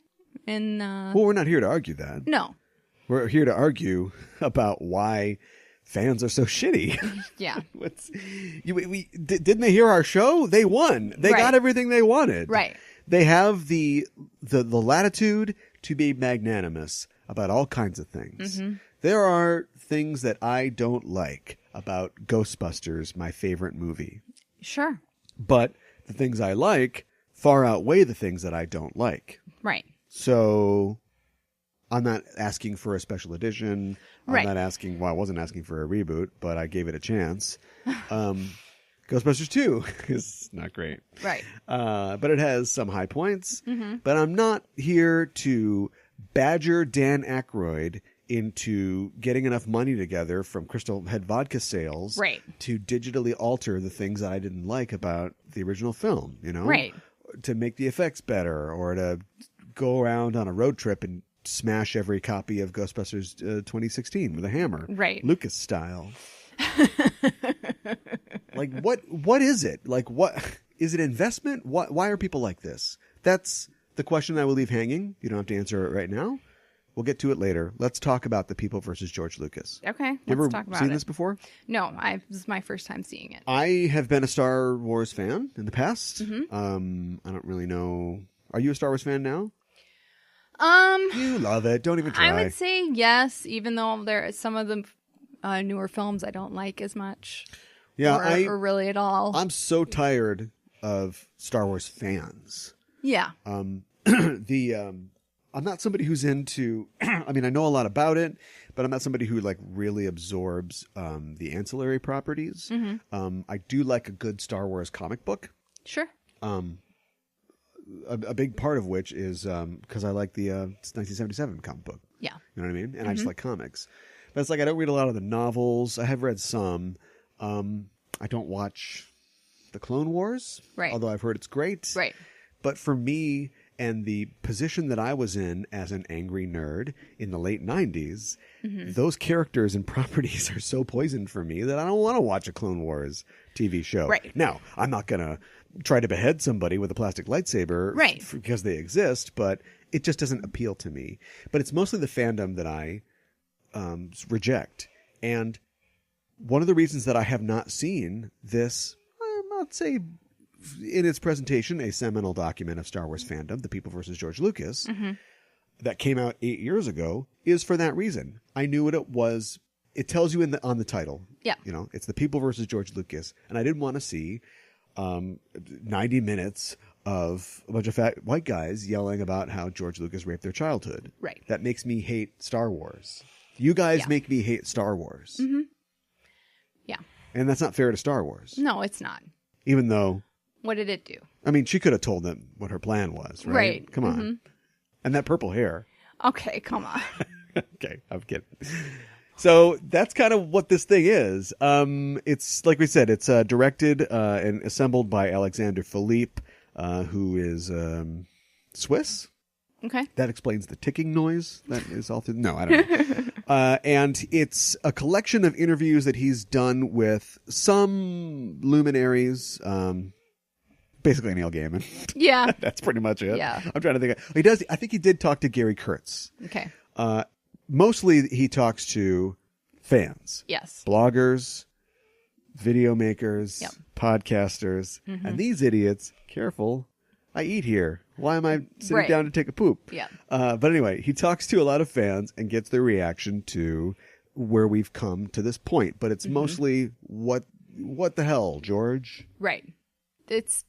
Well, we're not here to argue that. No. We're here to argue about why fans are so shitty. Yeah. Didn't they hear our show? They won. They got everything they wanted. Right. They have the latitude to be magnanimous about all kinds of things. There are things that I don't like about Ghostbusters, my favorite movie. Sure. But the things I like far outweigh the things that I don't like. Right. So I'm not asking for a special edition. Right. I'm not asking, well, I wasn't asking for a reboot, but I gave it a chance. Ghostbusters 2 is not great. Right. But it has some high points. But I'm not here to badger Dan Aykroyd into getting enough money together from Crystal Head vodka sales Right. to digitally alter the things that I didn't like about the original film, you know? Right. To make the effects better, or to go around on a road trip and smash every copy of Ghostbusters 2016 with a hammer. Right. Lucas style. Like, what is it? Like, what is it investment? Why are people like this? That's the question I will leave hanging. You don't have to answer it right now. We'll get to it later. Let's talk about The People versus George Lucas. Okay. You Let's ever talk about seen it. this before? No, this is my first time seeing it. I have been a Star Wars fan in the past. Mm-hmm. I don't really know. Are you a Star Wars fan now? Um, You love it. Don't even try. I would say yes, even though there are some of the newer films I don't like as much. Yeah, or really at all. I'm so tired of Star Wars fans. Yeah. I'm not somebody who's into. I mean, I know a lot about it, but I'm not somebody who like really absorbs the ancillary properties. Mm-hmm. I do like a good Star Wars comic book. Sure. A big part of which is because I like the 1977 comic book. Yeah. You know what I mean? And I just like comics. But it's like I don't read a lot of the novels. I have read some. I don't watch the Clone Wars, Right. although I've heard it's great. Right. But for me and the position that I was in as an angry nerd in the late 90s, those characters and properties are so poisoned for me that I don't want to watch a Clone Wars TV show. Right. Now, I'm not going to try to behead somebody with a plastic lightsaber Right. because they exist, but it just doesn't appeal to me. But it's mostly the fandom that I reject. And one of the reasons that I have not seen this, I'd say in its presentation, a seminal document of Star Wars fandom, The People versus George Lucas, that came out 8 years ago, is for that reason. I knew what it was. It tells you on the title. Yeah. You know, it's The People versus George Lucas. And I didn't want to see 90 minutes of a bunch of fat white guys yelling about how George Lucas raped their childhood. Right. That makes me hate Star Wars. You guys make me hate Star Wars. Yeah. And that's not fair to Star Wars. No, it's not. Even though, What did it do? I mean, she could have told them what her plan was, right? Right. Come on. And that purple hair. Okay, come on. Okay, I'm kidding. So that's kind of what this thing is. It's, like we said, it's directed and assembled by Alexander Philippe, who is Swiss. Okay. That explains the ticking noise that is all through. No, I don't know. And it's a collection of interviews that he's done with some luminaries, basically Neil Gaiman. Yeah. That's pretty much it. Yeah. I'm trying to think. He does. I think he did talk to Gary Kurtz. Okay. Mostly he talks to fans, Yes. bloggers, video makers, Yep. podcasters, and these idiots. Careful. I eat here. Why am I sitting Right. down to take a poop? Yeah. But anyway, he talks to a lot of fans and gets their reaction to where we've come to this point. But it's mostly what the hell, George? Right. It's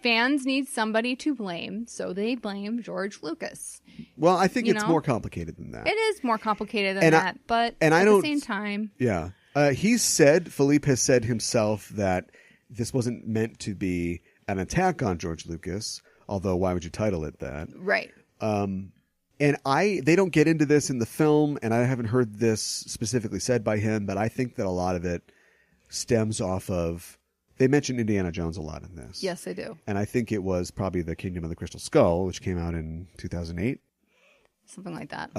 fans need somebody to blame, so they blame George Lucas. Well, I think You it's know? more complicated than that. It is more complicated than And that, but and I at don't- the same time, Yeah. Philippe has said himself that this wasn't meant to be an attack on George Lucas, although why would you title it that? right. And they don't get into this in the film, and I haven't heard this specifically said by him, but I think that a lot of it stems off of, they mention Indiana Jones a lot in this. Yes, I do. And I think it was probably The Kingdom of the Crystal Skull, which came out in 2008. Something like that.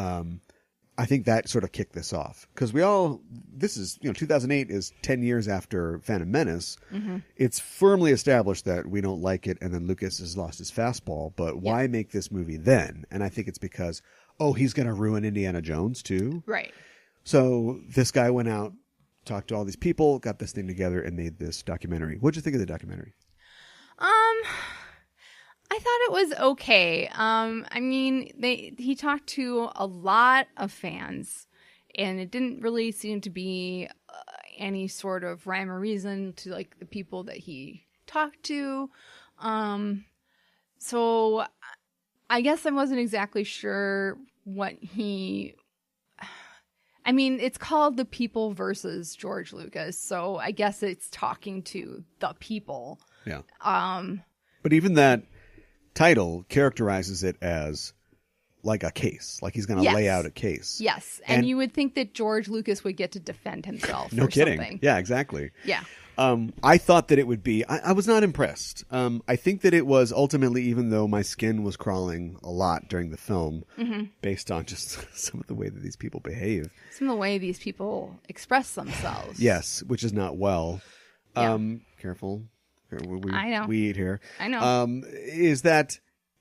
I think that sort of kicked this off because 2008 is 10 years after Phantom Menace. It's firmly established that we don't like it, and then Lucas has lost his fastball. But why make this movie then? And I think it's because, he's going to ruin Indiana Jones too. Right. So this guy went out, talked to all these people, got this thing together, and made this documentary. What'd you think of the documentary? I thought it was okay. I mean, he talked to a lot of fans, and it didn't really seem to be any sort of rhyme or reason to like the people that he talked to. So I guess I wasn't exactly sure what I mean, it's called The People versus George Lucas, so I guess it's talking to the people. Yeah. But even that title characterizes it as like a case, like he's going to lay out a case. Yes, and you would think that George Lucas would get to defend himself. No kidding. Something. Yeah, exactly. Yeah. I thought that it would be. I was not impressed. I think that it was ultimately, even though my skin was crawling a lot during the film, based on just some of the way that these people behave. Some of the way these people express themselves. Yes, which is not well. Yeah. Careful. I know. We eat here. I know. Is that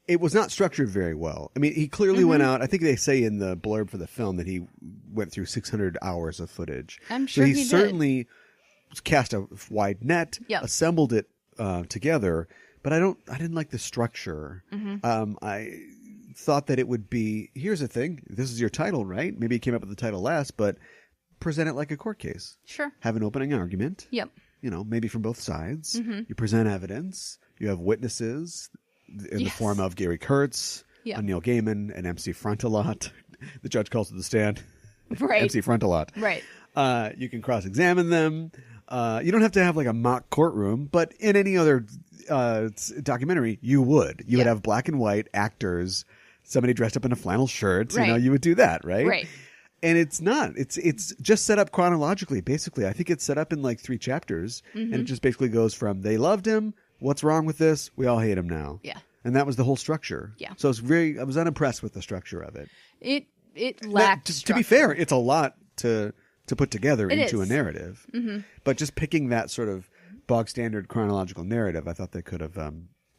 it was not structured very well. I mean, he clearly went out. I think they say in the blurb for the film that he went through 600 hours of footage. I'm sure so he did. certainly cast a wide net, Yep. assembled it together, but I didn't like the structure. I thought that it would be, here's the thing, this is your title, right? Maybe he came up with the title last, but present it like a court case. Sure. Have an opening argument. Yep. Maybe from both sides. You present evidence. You have witnesses in the form of Gary Kurtz, Neil Gaiman, and MC Frontalot. The judge calls to the stand. Right. MC Frontalot. Right. You can cross-examine them. You don't have to have like a mock courtroom, but in any other documentary, you would. You would have black and white actors, somebody dressed up in a flannel shirt. Right. You would do that, right? Right. And it's not. It's just set up chronologically, basically. I think it's set up in like 3 chapters, and it just basically goes from they loved him, what's wrong with this, we all hate him now. Yeah. And that was the whole structure. Yeah. So I was unimpressed with the structure of it. It lacked to be fair, it's a lot to put together It into is. a narrative. But just picking that sort of bog standard chronological narrative, I thought they could have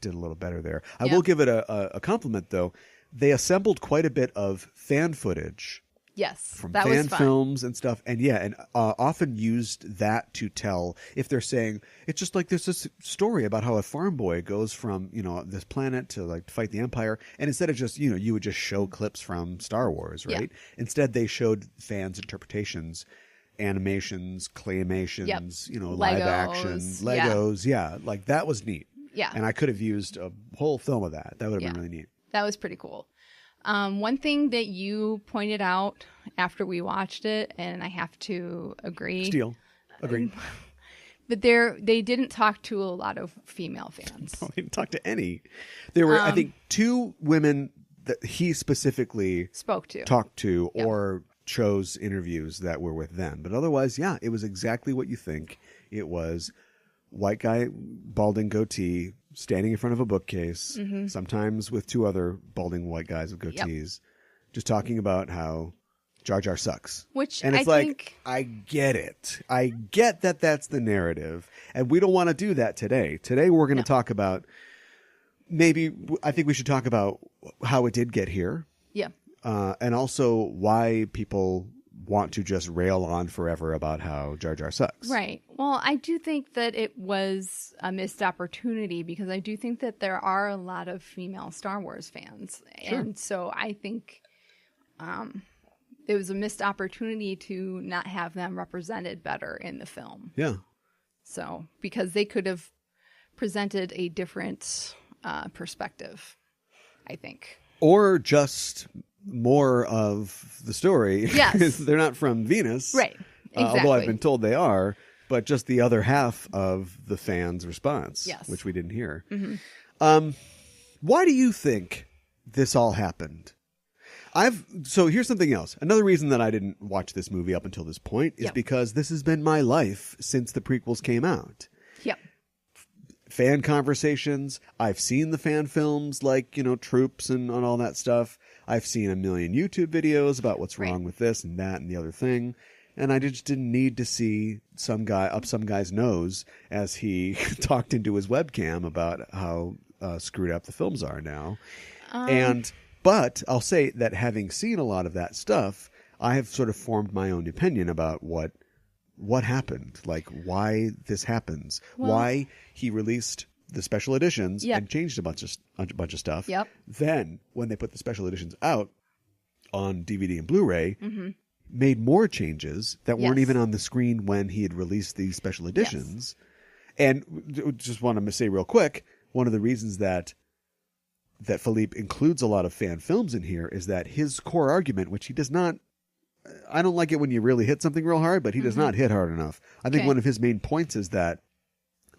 did a little better there. I will give it a compliment, though. They assembled quite a bit of fan footage. Yes, From that fan was fun. films and stuff. And often used that to tell, if they're saying, it's just like there's this story about how a farm boy goes from, this planet to like fight the Empire. And instead of just, you would just show clips from Star Wars, right? Yeah. Instead, they showed fans' interpretations, animations, claymations, live action, Legos. Yeah, like that was neat. Yeah. And I could have used a whole film of that. That would have been really neat. That was pretty cool. One thing that you pointed out after we watched it, and I have to agree. Agreed. But they didn't talk to a lot of female fans. They didn't talk to any. There were, I think, 2 women that he specifically Spoke to. talked to or chose interviews that were with them. But otherwise, it was exactly what you think. It was white guy, balding goatee, standing in front of a bookcase, sometimes with 2 other balding white guys with goatees, just talking about how Jar Jar sucks. And it's I get it. I get that that's the narrative. And we don't want to do that today. Today we're going to talk about, I think we should talk about how it did get here. Yeah. And also why people want to just rail on forever about how Jar Jar sucks. Right. Well, I do think that it was a missed opportunity because I do think that there are a lot of female Star Wars fans. Sure. And so I think it was a missed opportunity to not have them represented better in the film. Yeah. So, because they could have presented a different perspective, I think. Or just more of the story. Yes. They're not from Venus. Right. Exactly. Although I've been told they are, but just the other half of the fans' response, Yes. which we didn't hear. Why do you think this all happened? So here's something else. Another reason that I didn't watch this movie up until this point is because this has been my life since the prequels came out. Yep. Fan conversations. I've seen the fan films like, Troops and all that stuff. I've seen a million YouTube videos about what's wrong with this and that and the other thing. And I just didn't need to see some guy up some guy's nose as he talked into his webcam about how screwed up the films are now. But I'll say that having seen a lot of that stuff, I have sort of formed my own opinion about what happened, like why this happens, why he released the special editions and changed a bunch of stuff. Yep. Then when they put the special editions out on DVD and Blu-ray, made more changes that weren't even on the screen when he had released these special editions. And just want to say real quick, one of the reasons that that Philippe includes a lot of fan films in here is that his core argument, which he does not, I don't like it when you really hit something real hard, but he does not hit hard enough. I think one of his main points is that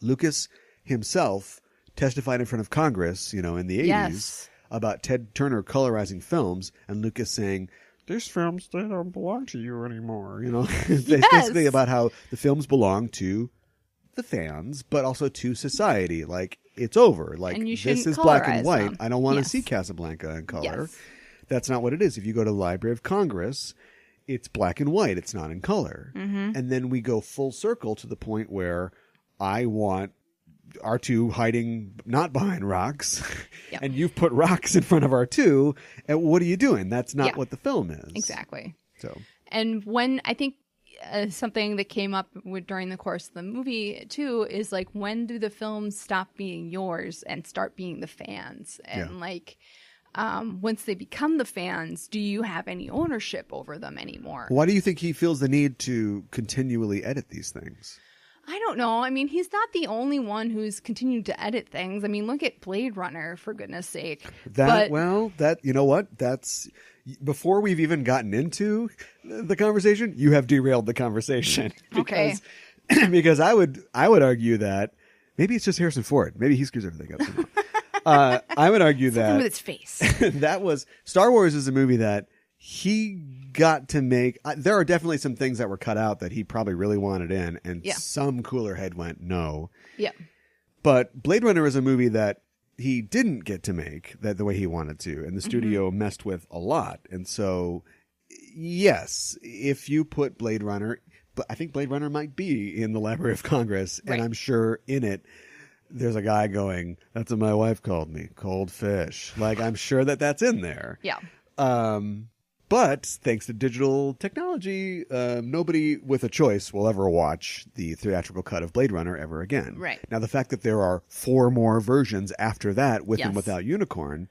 Lucas himself testified in front of Congress, in the 80s about Ted Turner colorizing films, and Lucas saying, these films, they don't belong to you anymore. Basically about how the films belong to the fans, but also to society. Like, it's over. Like, this is black and white. Them. I don't want to see Casablanca in color. Yes. That's not what it is. If you go to the Library of Congress, it's black and white. It's not in color. And then we go full circle to the point where I want R2 hiding not behind rocks, and you've put rocks in front of R2, and what are you doing? That's not what the film is. Exactly. So, and when I think something that came up during the course of the movie too is like, when do the films stop being yours and start being the fans? And once they become the fans, do you have any ownership over them anymore? Why do you think he feels the need to continually edit these things? I don't know. I mean, he's not the only one who's continued to edit things. I mean, look at Blade Runner, for goodness sake. You know what? That's, before we've even gotten into the conversation, you have derailed the conversation. Because I would argue that maybe it's just Harrison Ford. Maybe he screws everything up. I would argue Something with its face. that was Star Wars is a movie that he got to make. There are definitely some things that were cut out that he probably really wanted in, and some cooler head went no. Yeah. But Blade Runner is a movie that he didn't get to make that the way he wanted to, and the studio messed with a lot. And so, yes, if you put Blade Runner, but I think Blade Runner might be in the Library of Congress, and I'm sure in it there's a guy going, "That's what my wife called me, cold fish." Like, I'm sure that's in there. Yeah. But thanks to digital technology, nobody with a choice will ever watch the theatrical cut of Blade Runner ever again. Right. Now, the fact that there are 4 more versions after that, with and without Unicorn,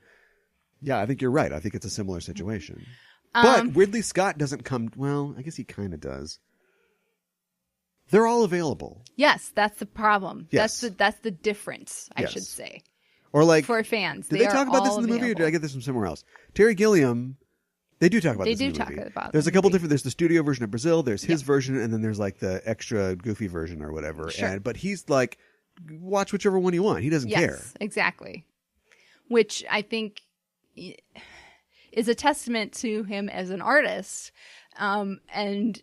I think you're right. I think it's a similar situation. But Ridley Scott doesn't come... Well, I guess he kind of does. They're all available. Yes, that's the problem. Yes. That's the difference, I should say. Or like... For fans. Did they talk about this in the movie, or did I get this from somewhere else? Terry Gilliam... They do talk about this in the movie. There's a couple different... There's the studio version of Brazil, there's his version, and then there's like the extra goofy version or whatever. Sure. But he's like, watch whichever one you want. He doesn't care. Yes, exactly. Which I think is a testament to him as an artist. And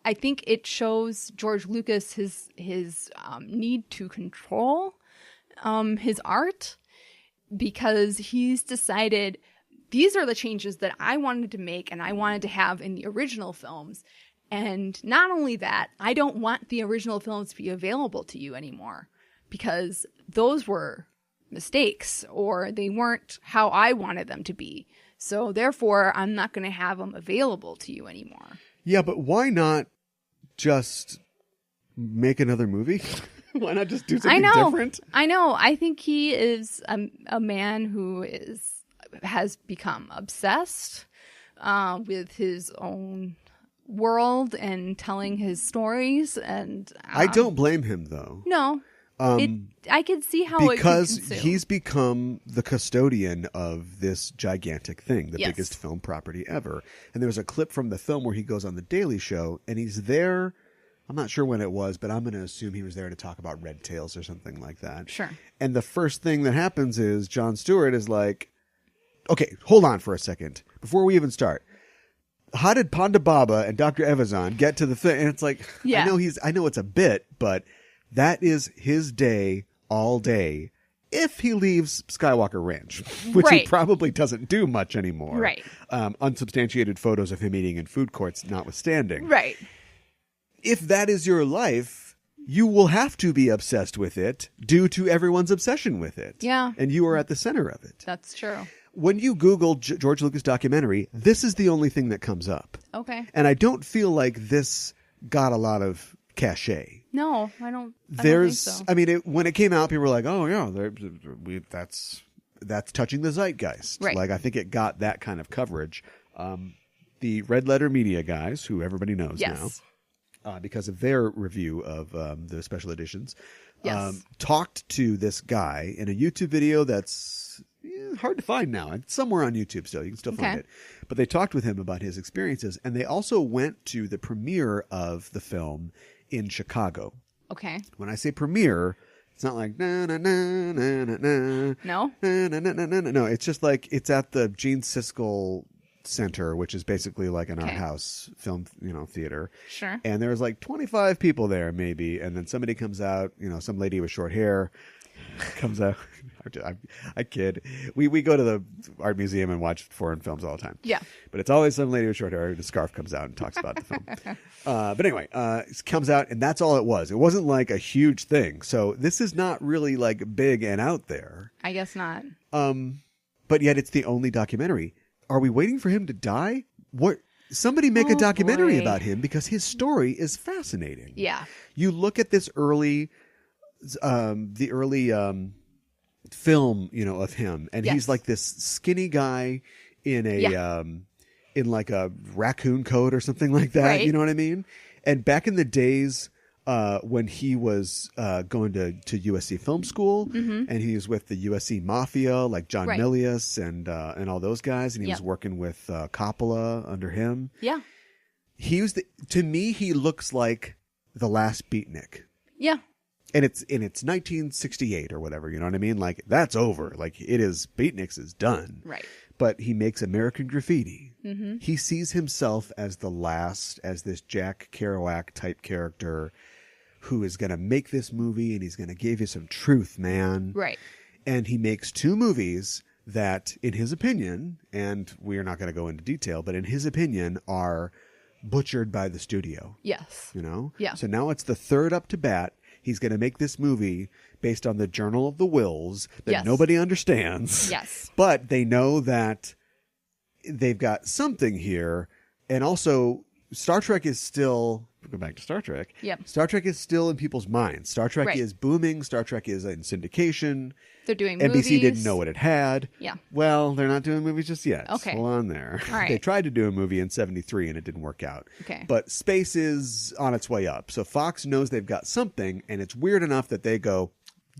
I think it shows George Lucas his need to control his art, because he's decided... These are the changes that I wanted to make and I wanted to have in the original films. And not only that, I don't want the original films to be available to you anymore, because those were mistakes, or they weren't how I wanted them to be. So therefore, I'm not going to have them available to you anymore. Yeah, but why not just make another movie? Why not just do something different? I know. I think he is a man who has become obsessed with his own world and telling his stories, and I don't blame him, though. No, I can see how because he's become the custodian of this gigantic thing, the biggest film property ever. And there's a clip from the film where he goes on the Daily Show, and he's there. I'm not sure when it was, but I'm going to assume he was there to talk about Red Tails or something like that. Sure. And the first thing that happens is Jon Stewart is like, okay, hold on for a second. Before we even start, how did Ponda Baba and Dr. Evazan get to the thing? And it's like, I know it's a bit, but that is his day all day if he leaves Skywalker Ranch, which he probably doesn't do much anymore. Right. Unsubstantiated photos of him eating in food courts notwithstanding. Right. If that is your life, you will have to be obsessed with it due to everyone's obsession with it. Yeah. And you are at the center of it. That's true. When you Google George Lucas documentary, this is the only thing that comes up. Okay. And I don't feel like this got a lot of cachet. No, I don't think so. I mean, when it came out, people were like, "Oh yeah, that's touching the zeitgeist." Right. Like, I think it got that kind of coverage. The Red Letter Media guys, who everybody knows now, because of their review of the special editions, talked to this guy in a YouTube video that's hard to find now. It's somewhere on YouTube still. You can still find Okay. it. But they talked with him about his experiences, and they also went to the premiere of the film in Chicago. Okay. When I say premiere, it's not like na na na na na na No? na na na na na. No, it's just like it's at the Gene Siskel Center, which is basically like an art house film, theater. Sure. And there's like 25 people there, maybe, and then somebody comes out. Some lady with short hair comes out. I kid. We go to the art museum and watch foreign films all the time. Yeah. But it's always some lady with short hair. The scarf comes out and talks about the film. But anyway, it comes out, and that's all it was. It wasn't like a huge thing. So this is not really like big and out there. I guess not. But yet it's the only documentary. Are we waiting for him to die? What? Somebody make a documentary boy. about him, because his story is fascinating. Yeah. You look at this early film, of him, and Yes. he's like this skinny guy in a in like a raccoon coat or something like that. Right. You know what I mean? And back in the days when he was going to USC Film School, and he was with the USC Mafia, like John Right. Milius and all those guys, and he was Yep. working with Coppola under him. Yeah. He was to me, he looks like the last beatnik. Yeah. And it's 1968 or whatever, you know what I mean? Like, that's over. Like, it is, Beatniks is done. Right. But he makes American Graffiti. Mm-hmm. He sees himself as as this Jack Kerouac type character who is going to make this movie, and he's going to give you some truth, man. Right. And he makes two movies that, in his opinion, and we're not going to go into detail, but in his opinion, are butchered by the studio. Yes. Yeah. So now it's the third up to bat. He's going to make this movie based on the Journal of the Wills that Yes. nobody understands. Yes. But they know that they've got something here. And also, Star Trek is still... Go back to Star Trek. Yep. Star Trek is still in people's minds. Star Trek Right. is booming. Star Trek is in syndication. They're doing NBC movies. didn't know what it had. Yeah. Well, they're not doing movies just yet. Okay. Hold on there. All right. They tried to do a movie in 73 and it didn't work out. Okay. But space is on its way up. So Fox knows they've got something, and it's weird enough that they go,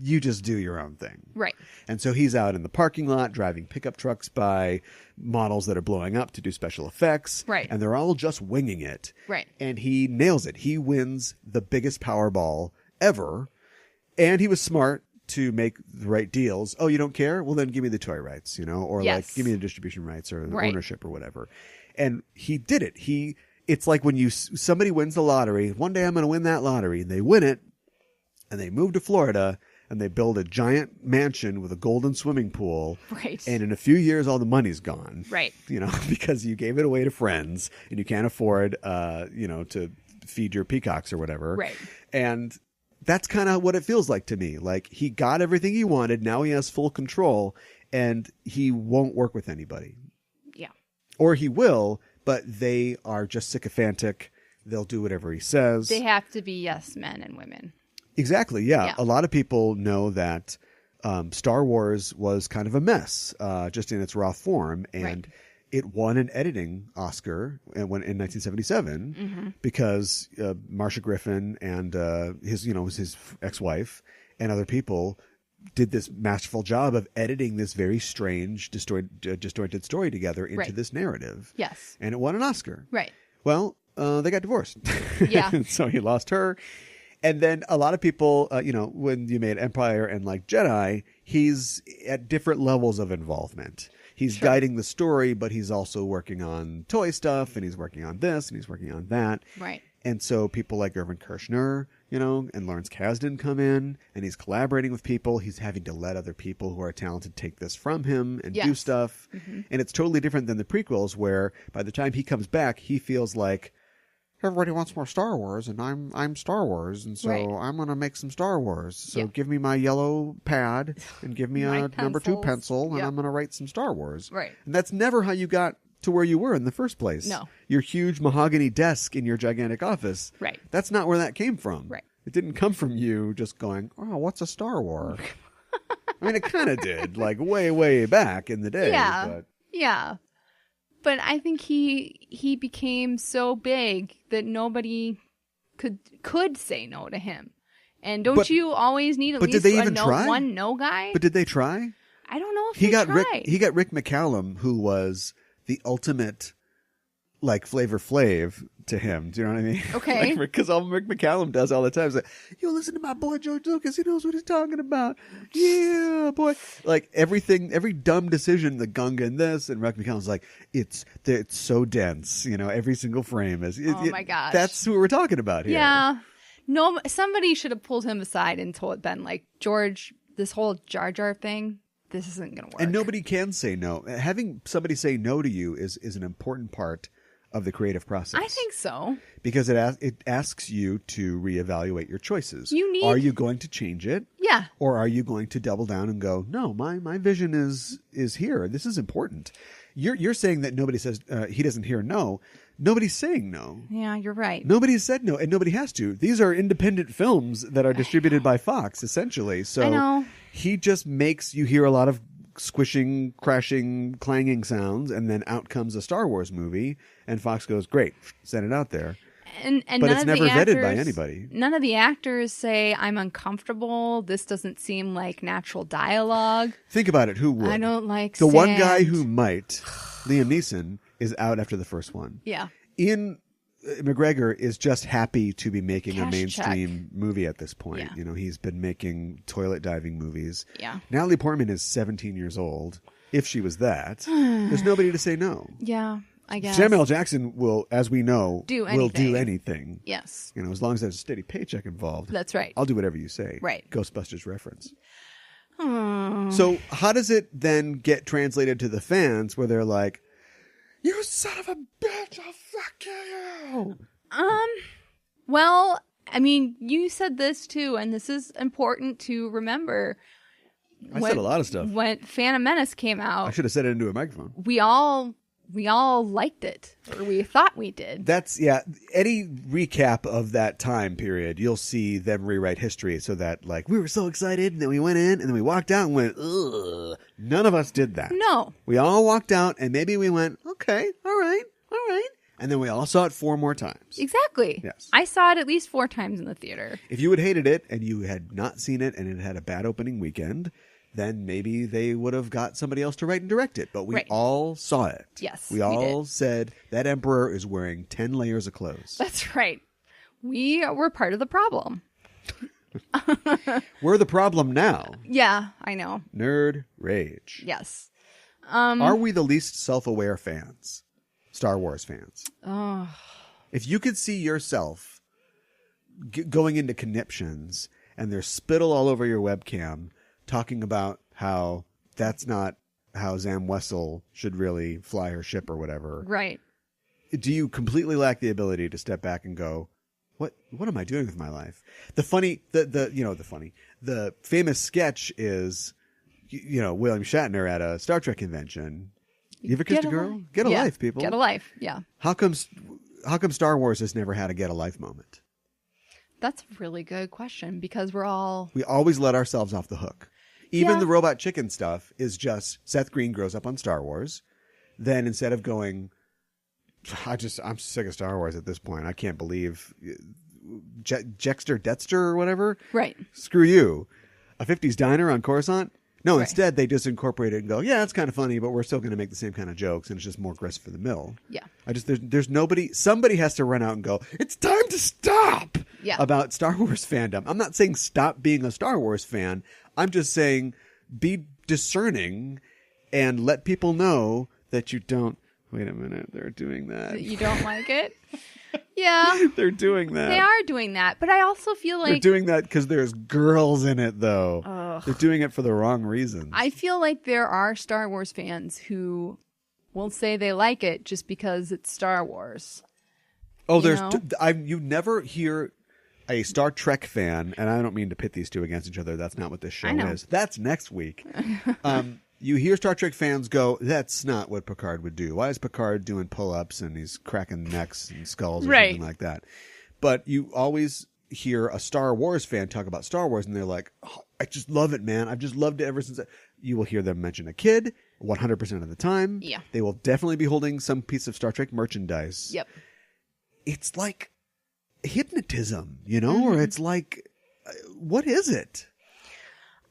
you just do your own thing. Right. And so he's out in the parking lot driving pickup trucks by models that are blowing up to do special effects. Right. And they're all just winging it. Right. And he nails it. He wins the biggest Powerball ever. And he was smart to make the right deals. Oh, you don't care? Well, then give me the toy rights, or Yes. like give me the distribution rights or the Right. ownership or whatever. And he did it. It's like when somebody wins the lottery. One day I'm going to win that lottery, and they win it, and they move to Florida, and they build a giant mansion with a golden swimming pool. Right. And in a few years, all the money's gone. Right. Because you gave it away to friends, and you can't afford, to feed your peacocks or whatever. Right. And that's kind of what it feels like to me. Like, he got everything he wanted. Now he has full control, and he won't work with anybody. Yeah. Or he will, but they are just sycophantic. They'll do whatever he says. They have to be yes men and women. Exactly, yeah. Yeah. A lot of people know that Star Wars was kind of a mess, just in its raw form, and Right. it won an editing Oscar in 1977 because Marcia Griffin and his ex-wife and other people did this masterful job of editing this very strange, disjointed story together into Right. this narrative. Yes. And it won an Oscar. Right. Well, they got divorced. Yeah. So he lost her. And then a lot of people, when you made Empire and like Jedi, he's at different levels of involvement. He's guiding the story, but he's also working on toy stuff, and he's working on this, and he's working on that. Right. And so people like Irvin Kershner, and Lawrence Kasdan come in, and he's collaborating with people. He's having to let other people who are talented take this from him and do Yes. stuff. And it's totally different than the prequels, where by the time he comes back, he feels like, everybody wants more Star Wars, and I'm Star Wars, and so Right. I'm going to make some Star Wars. So Yeah. give me my yellow pad and give me My a number 2 pencils. pencil, and Yep. I'm going to write some Star Wars. Right. And that's never how you got to where you were in the first place. No. Your huge mahogany desk in your gigantic office. Right. That's not where that came from. Right. It didn't come from you just going, oh, what's a Star Wars? I mean, it kind of did, like way, way back in the day. Yeah. But Yeah. But I think he became so big that nobody could say no to him. And don't But- you always need at but did least they a even no, try? one no guy? But did they try? I don't know if he got tried. Rick McCallum, who was the ultimate like Flavor Flav to him. Do you know what I mean? Okay. Because all Rick McCallum does all the time is like, "You listen to my boy George Lucas. He knows what he's talking about. Yeah, boy." Like everything, every dumb decision, the Gunga and this, and Rick McCallum's like, it's so dense. You know, every single frame is. My gosh. That's who we're talking about here. Yeah. No, somebody should have pulled him aside and told Ben, like, George, this whole Jar Jar thing, this isn't going to work. And nobody can say no. Having somebody say no to you is an important part of the creative process. I think so. Because it asks you to reevaluate your choices. Are you going to change it? Yeah. Or are you going to double down and go, no, my vision is here. This is important. You're saying that nobody says he doesn't hear no. Nobody's saying no. Yeah, you're right. Nobody's said no, and nobody has to. These are independent films that are distributed by Fox, essentially. So I know. He just makes you hear a lot of squishing, crashing, clanging sounds, and then out comes a Star Wars movie, and Fox goes, great, send it out there. And but it's never vetted by actors, anybody. None of the actors say, I'm uncomfortable. This doesn't seem like natural dialogue. Think about it. Who would? I don't like the sand. one guy who might, Liam Neeson, is out after the first one. Yeah. Ian McGregor is just happy to be making a Cash mainstream movie at this point. Yeah. You know, he's been making toilet diving movies. Yeah. Natalie Portman is 17 years old. If she was that, there's nobody to say no. Yeah, I guess. Samuel L. Jackson will, as we know, will do anything. Yes. You know, as long as there's a steady paycheck involved. That's right. I'll do whatever you say. Right. Ghostbusters reference. So how does it then get translated to the fans where they're like, "You son of a bitch, I'll fuck you"? Well, I mean, you said this too, and this is important to remember. I said a lot of stuff. When Phantom Menace came out, I should have said it into a microphone. we all liked it, or we thought we did. That's, yeah, any recap of that time period, you'll see them rewrite history so that, like, we were so excited, and then we went in, and then we walked out and went, ugh. None of us did that. No. We all walked out, and maybe we went, okay, all right. And then we all saw it 4 more times. Exactly. Yes. I saw it at least 4 times in the theater. If you had hated it, and you had not seen it, and it had a bad opening weekend, then maybe they would have got somebody else to write and direct it. But we all saw it. Yes, We all said, that emperor is wearing 10 layers of clothes. That's right. We were part of the problem. We're the problem now. Yeah, I know. Nerd rage. Yes. Are we the least self-aware fans? Star Wars fans. Oh. If you could see yourself going into conniptions and there's spittle all over your webcam talking about how that's not how Zam Wessel should really fly her ship or whatever. Right. Do you completely lack the ability to step back and go, what am I doing with my life? The famous sketch is, William Shatner at a Star Trek convention. You ever kissed a girl? Get a life, people. Get a life, yeah. How come Star Wars has never had a get a life moment? That's a really good question because we always let ourselves off the hook. Even the robot chicken stuff is just Seth Green grows up on Star Wars. Then instead of going, I'm sick of Star Wars at this point. I can't believe Dexter or whatever. Right. Screw you. A 50s diner on Coruscant? No, instead they just incorporate it and go, yeah, it's kind of funny, but we're still going to make the same kind of jokes, and it's just more grist for the mill. Yeah. There's nobody, somebody has to run out and go, it's time to stop about Star Wars fandom. I'm not saying stop being a Star Wars fan. I'm just saying be discerning and let people know that you don't, wait a minute, they're doing that. You don't like it? Yeah. They're doing that. They are doing that, but I also feel like... They're doing that because there's girls in it, though. Ugh. They're doing it for the wrong reasons. I feel like there are Star Wars fans who won't say they like it just because it's Star Wars. Oh, you never hear a Star Trek fan, and I don't mean to pit these two against each other. That's not what this show is. That's next week. You hear Star Trek fans go, that's not what Picard would do. Why is Picard doing pull-ups and he's cracking necks and skulls or something like that? But you always hear a Star Wars fan talk about Star Wars and they're like, oh, I just love it, man. I've just loved it ever since. You will hear them mention a kid 100% of the time. Yeah. They will definitely be holding some piece of Star Trek merchandise. Yep. It's like hypnotism, or it's like, what is it?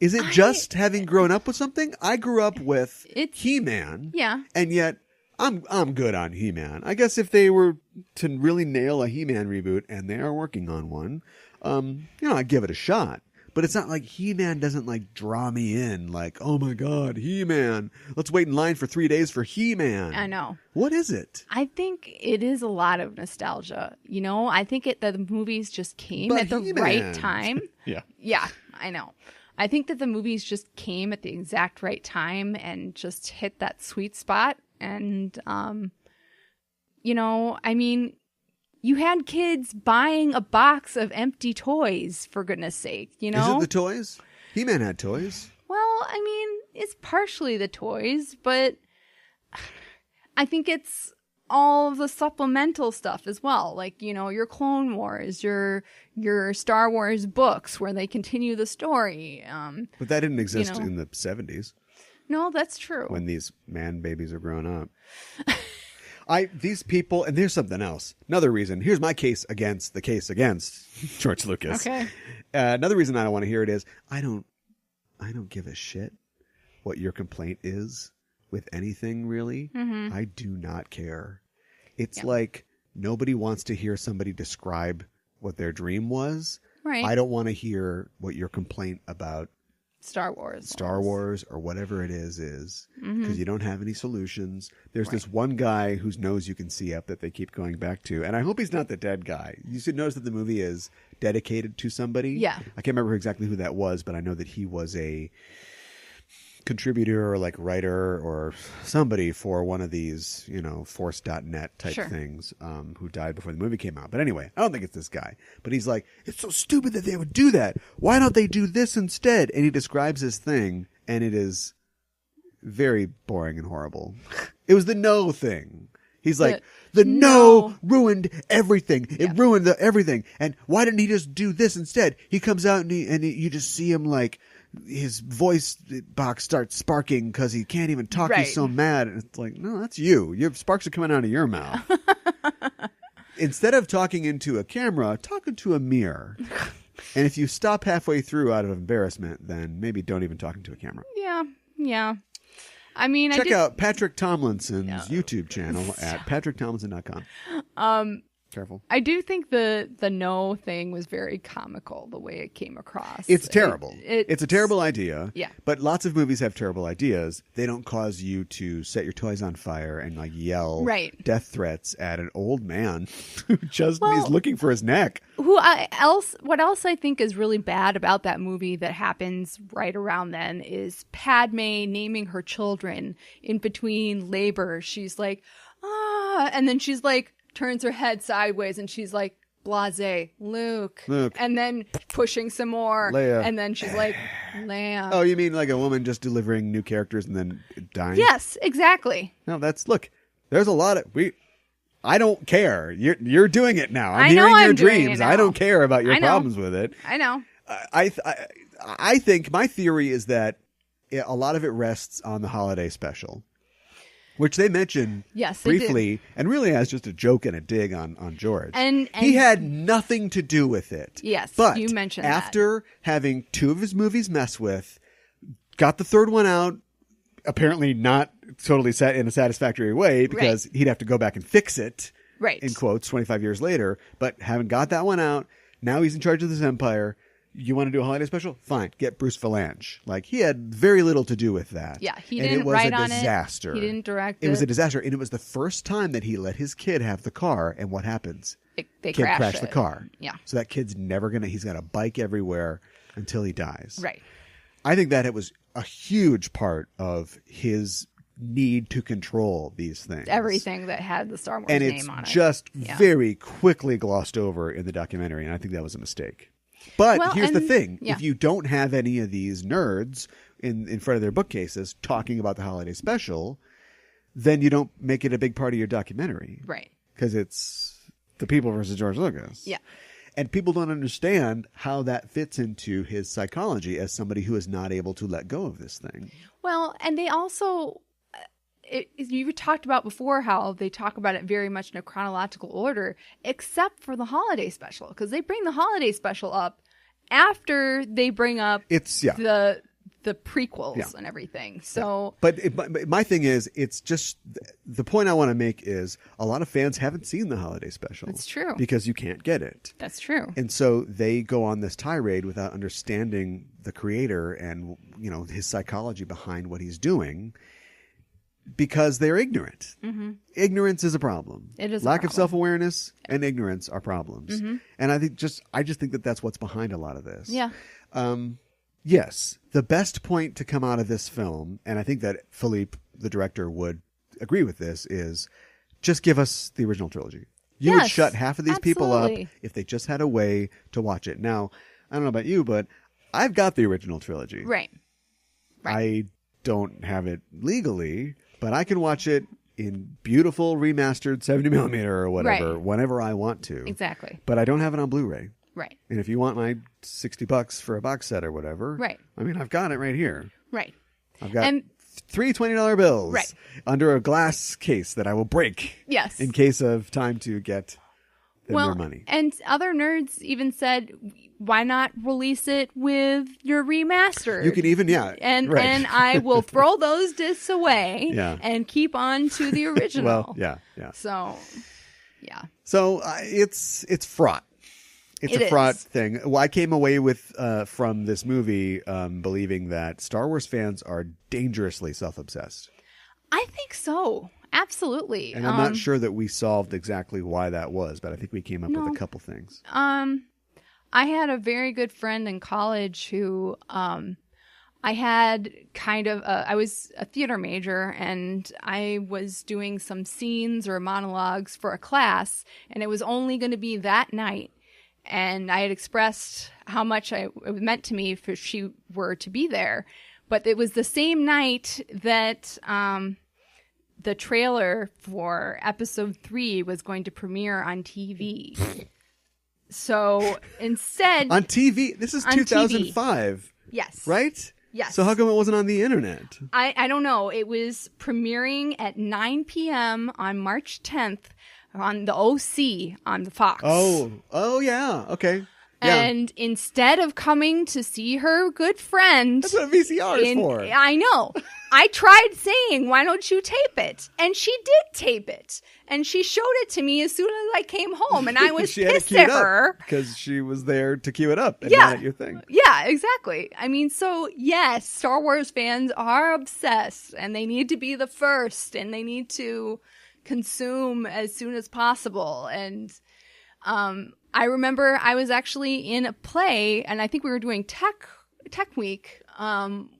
Is it just having grown up with something? I grew up with He-Man. Yeah. And yet I'm good on He-Man. I guess if they were to really nail a He-Man reboot, and they are working on one, I'd give it a shot. But it's not like He-Man doesn't like draw me in. Like, oh my God, He-Man! Let's wait in line for 3 days for He-Man. I know. What is it? I think it is a lot of nostalgia. I think that the movies just came at the right time. Yeah. Yeah, I know. I think that the movies just came at the exact right time and just hit that sweet spot. And, you had kids buying a box of empty toys, for goodness sake, Is it the toys? He-Man had toys. Well, it's partially the toys, but I think it's all of the supplemental stuff as well. Like, your Clone Wars, your Star Wars books where they continue the story. But that didn't exist in the 70s. No, that's true. When these man babies are growing up. These people, and there's something else. Another reason. Here's my case against George Lucas. Okay. Another reason I don't want to hear it is I don't give a shit what your complaint is with anything, really. Mm-hmm. I do not care. It's like nobody wants to hear somebody describe what their dream was. Right. I don't want to hear what your complaint about Star Wars or whatever it is because you don't have any solutions. There's this one guy whose nose you can see up that they keep going back to, and I hope he's not the dead guy. You should notice that the movie is dedicated to somebody. Yeah. I can't remember exactly who that was, but I know that he was a contributor or like writer or somebody for one of these, force.net type things, who died before the movie came out. But anyway, I don't think it's this guy. But he's like, it's so stupid that they would do that. Why don't they do this instead? And he describes his thing, and it is very boring and horrible. It was the no thing. He's like, the no ruined everything. It ruined everything. And why didn't he just do this instead? He comes out and you just see him like, his voice box starts sparking because he can't even talk. Right. He's so mad. And it's like, no, that's you. Your sparks are coming out of your mouth. Instead of talking into a camera, talk into a mirror. And if you stop halfway through out of embarrassment, then maybe don't even talk into a camera. Yeah. Check out Patrick Tomlinson's YouTube channel at patricktomlinson.com. Careful. I do think the no thing was very comical, the way it came across. It's terrible. It's a terrible idea. Yeah. But lots of movies have terrible ideas. They don't cause you to set your toys on fire and like yell death threats at an old man who just is looking for his neck. What else I think is really bad about that movie that happens right around then is Padme naming her children in between labor. She's like, and then she's like, turns her head sideways and she's like, blase, Luke. And then pushing some more. Leia. And then she's like, Leia. Oh, you mean like a woman just delivering new characters and then dying? Yes, exactly. No, there's a lot of, I don't care. You're doing it now. I'm hearing your dreams. I don't care about your problems with it. I know. I think my theory is that a lot of it rests on the holiday special. Which they mention briefly and really as just a joke and a dig on George. And he had nothing to do with it. Yes, but you mentioned after having two of his movies mess with, got the third one out, apparently not totally set in a satisfactory way because he'd have to go back and fix it, in quotes, 25 years later. But having got that one out, now he's in charge of this empire. You want to do a holiday special? Fine. Get Bruce Vilanch. Like, he had very little to do with that. Yeah, he didn't write on it. It was a disaster. He didn't direct it. It was a disaster. And it was the first time that he let his kid have the car. And what happens? They crash the car. Yeah. So that kid's he's got a bike everywhere until he dies. Right. I think that it was a huge part of his need to control these things. Everything that had the Star Wars name on it. And it's just very quickly glossed over in the documentary. And I think that was a mistake. But here's the thing. If you don't have any of these nerds in front of their bookcases talking about the holiday special, then you don't make it a big part of your documentary. Right. Because it's the people versus George Lucas. Yeah. And people don't understand how that fits into his psychology as somebody who is not able to let go of this thing. Well, and they also... you talked about before how they talk about it very much in a chronological order, except for the holiday special, because they bring the holiday special up after they bring up the prequels and everything. So, but my thing is, it's just the point I want to make is a lot of fans haven't seen the holiday special. That's true. Because you can't get it. That's true. And so they go on this tirade without understanding the creator and, you know, his psychology behind what he's doing because they're ignorant. Mm-hmm. Ignorance is a problem. It is lack of self-awareness and ignorance are problems. Mm-hmm. And I just think that that's what's behind a lot of this. Yeah. Yes, the best point to come out of this film, and I think that Philippe, the director, would agree with this, is just give us the original trilogy. You would shut half of these people up if they just had a way to watch it. Now, I don't know about you, but I've got the original trilogy. Right. I don't have it legally, but I can watch it in beautiful remastered 70mm or whatever, whenever I want to. Exactly. But I don't have it on Blu-ray. Right. And if you want my $60 for a box set or whatever, I mean, I've got it right here. Right. I've got three $20 bills Right. under a glass case that I will break. Yes. In case of time to get them their money. And other nerds even said, why not release it with your remaster? You can even, and I will throw those discs away and keep on to the original. Well, yeah. So, yeah. So it's fraught. It's a fraught thing. Well, I came away with from this movie believing that Star Wars fans are dangerously self-obsessed. I think so. Absolutely. And I'm not sure that we solved exactly why that was, but I think we came up with a couple things. I had a very good friend in college who I had kind of I was a theater major, and I was doing some scenes or monologues for a class, and it was only going to be that night. And I had expressed how much it meant to me if she were to be there. But it was the same night that the trailer for episode 3 was going to premiere on TV. So instead... On TV? This is 2005. TV. Yes. Right? Yes. So how come it wasn't on the internet? I don't know. It was premiering at 9 p.m. on March 10th. On the OC on the Fox. Oh yeah. Okay. Yeah. And instead of coming to see her good friend... That's what VCR is for. I know. I tried saying, why don't you tape it? And she did tape it. And she showed it to me as soon as I came home. And I was pissed at her. Because she was there to cue it up and not at your thing. Yeah, exactly. I mean, so yes, Star Wars fans are obsessed. And they need to be the first. And they need to consume as soon as possible. And I remember I was actually in a play, and I think we were doing Tech Week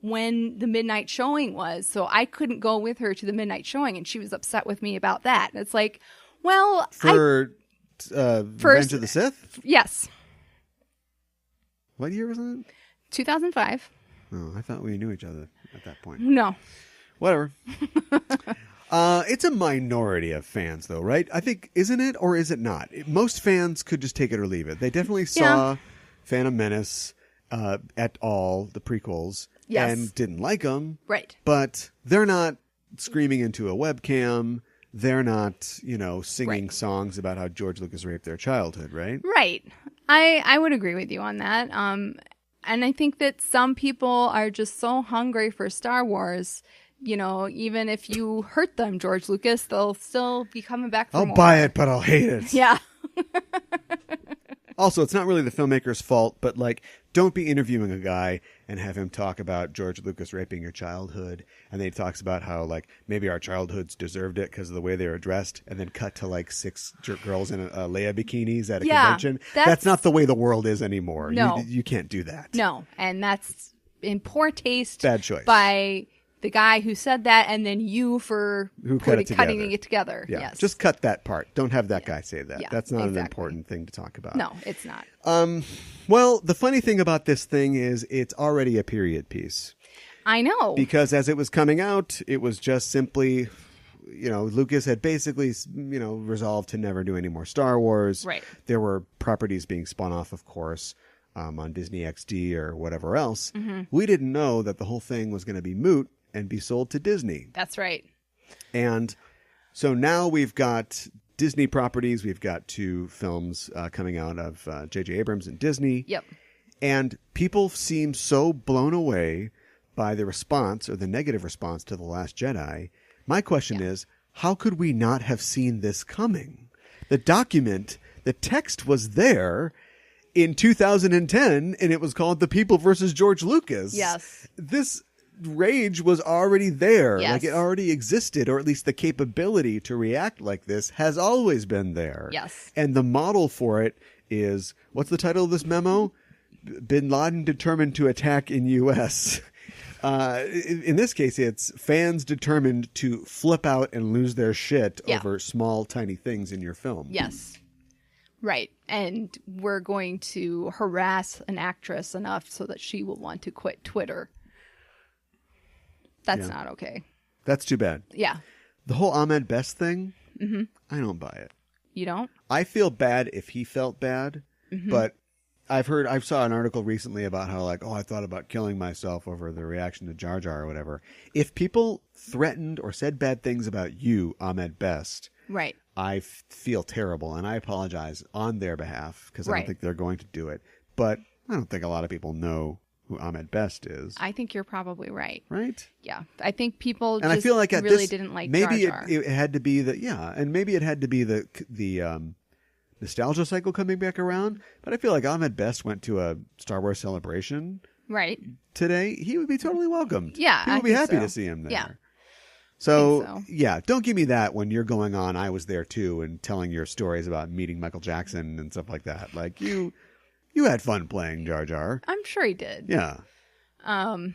when the midnight showing was, so I couldn't go with her to the midnight showing, and she was upset with me about that. And it's like, well, for Revenge of the Sith? Yes. What year was it? 2005. Oh, I thought we knew each other at that point. No. Whatever. It's a minority of fans, though, right? I think, isn't it, or is it not? Most fans could just take it or leave it. They definitely saw Phantom Menace at all, the prequels, and didn't like them. Right. But they're not screaming into a webcam. They're not, singing songs about how George Lucas raped their childhood, right? Right. I would agree with you on that. And I think that some people are just so hungry for Star Wars. Even if you hurt them, George Lucas, they'll still be coming back for more. I'll buy it, but I'll hate it. Yeah. Also, it's not really the filmmaker's fault, but don't be interviewing a guy and have him talk about George Lucas raping your childhood. And then he talks about how, maybe our childhoods deserved it because of the way they were dressed. And then cut to, 6 girls in Leia bikinis at a convention. That's not the way the world is anymore. No. You can't do that. No. And that's in poor taste. Bad choice. By the guy who said that, and then you for cutting it together. Yeah. Yes. Just cut that part. Don't have that guy say that. Yeah, That's not an important thing to talk about. No, it's not. Well, the funny thing about this thing is it's already a period piece. I know. Because as it was coming out, it was just simply, Lucas had basically, resolved to never do any more Star Wars. Right. There were properties being spun off, of course, on Disney XD or whatever else. Mm-hmm. We didn't know that the whole thing was going to be moot and be sold to Disney. That's right. And so now we've got Disney properties. We've got 2 films coming out of J.J. Abrams and Disney. Yep. And people seem so blown away by the response or the negative response to The Last Jedi. My question is, how could we not have seen this coming? The document, the text was there in 2010, and it was called The People versus George Lucas. Yes. This rage was already there. Yes. Like, it already existed, or at least the capability to react like this has always been there. Yes. And the model for it is, what's the title of this memo? Bin Laden determined to attack in U.S. In this case, it's fans determined to flip out and lose their shit over small, tiny things in your film. Yes. Right. And we're going to harass an actress enough so that she will want to quit Twitter. That's not okay. That's too bad. Yeah. The whole Ahmed Best thing, I don't buy it. You don't? I feel bad if he felt bad, but I saw an article recently about how, like, I thought about killing myself over the reaction to Jar Jar or whatever. If people threatened or said bad things about you, Ahmed Best, right, I feel terrible, and I apologize on their behalf because I don't think they're going to do it. But I don't think a lot of people know who Ahmed Best is. I think you're probably right. Right? Yeah. I think people and I feel like at really this, didn't like maybe Jar Jar. it had to be and maybe it had to be the nostalgia cycle coming back around. But I feel like Ahmed Best went to a Star Wars celebration today. He would be totally welcomed. Yeah, People would be happy to see him there. Yeah. So, don't give me that when you're going on I Was There Too and telling your stories about meeting Michael Jackson and stuff like that. Like, you had fun playing Jar Jar. I'm sure he did. Yeah. I'm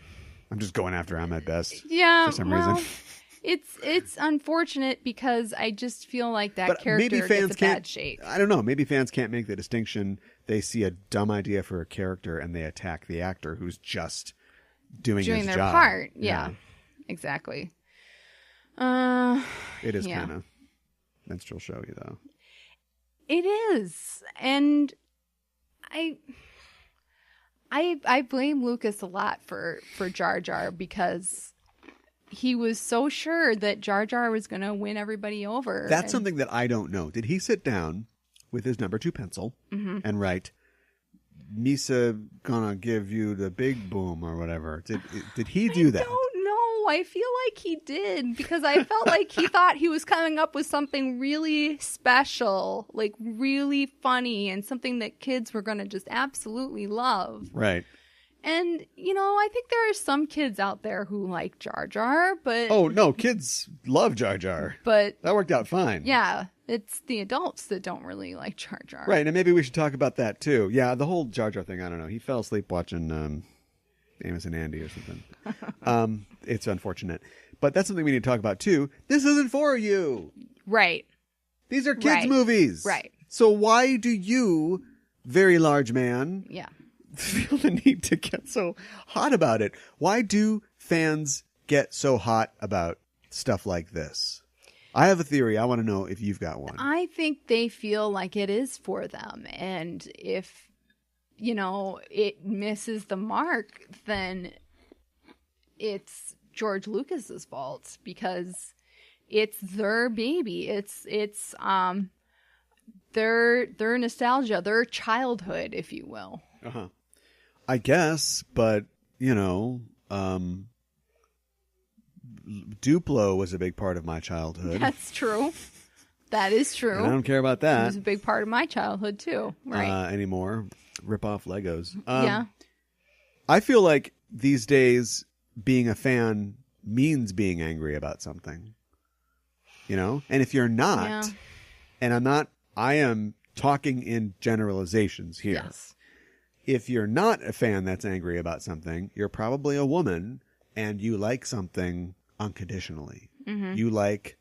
just going after Ahmed Best. Yeah. For some reason. It's unfortunate because I just feel like that character gets a bad shape. I don't know. Maybe fans can't make the distinction. They see a dumb idea for a character and they attack the actor who's just doing his their job. part. Yeah. Exactly. It is kind of minstrel showy, though. It is, and I blame Lucas a lot for Jar Jar because he was so sure that Jar Jar was going to win everybody over. That's something that I don't know. Did he sit down with his number 2 pencil and write, "Misa gonna give you the big boom" or whatever? Did he do that? I don't know. I feel like he did because I felt like he thought he was coming up with something really special, like really funny, and something that kids were going to just absolutely love. Right. And, I think there are some kids out there who like Jar Jar, but... Oh, no, kids love Jar Jar. But... That worked out fine. Yeah, it's the adults that don't really like Jar Jar. Right, and maybe we should talk about that, too. Yeah, the whole Jar Jar thing, I don't know. He fell asleep watching Amos and Andy or something. It's unfortunate. But that's something we need to talk about, too. This isn't for you. Right. These are kids' movies. Right. So why do you, very large man... Yeah. feel the need to get so hot about it? Why do fans get so hot about stuff like this? I have a theory. I want to know if you've got one. I think they feel like it is for them. And if, it misses the mark, then it's George Lucas's fault because it's their baby. It's their nostalgia, their childhood, if you will. Uh-huh. I guess, but, Duplo was a big part of my childhood. That's true. That is true. And I don't care about that. It was a big part of my childhood, too. Right. Anymore. Rip off Legos. Yeah. I feel like these days being a fan means being angry about something. And if you're not, and I am talking in generalizations here. Yes. If you're not a fan that's angry about something, you're probably a woman and you like something unconditionally. Mm-hmm. You like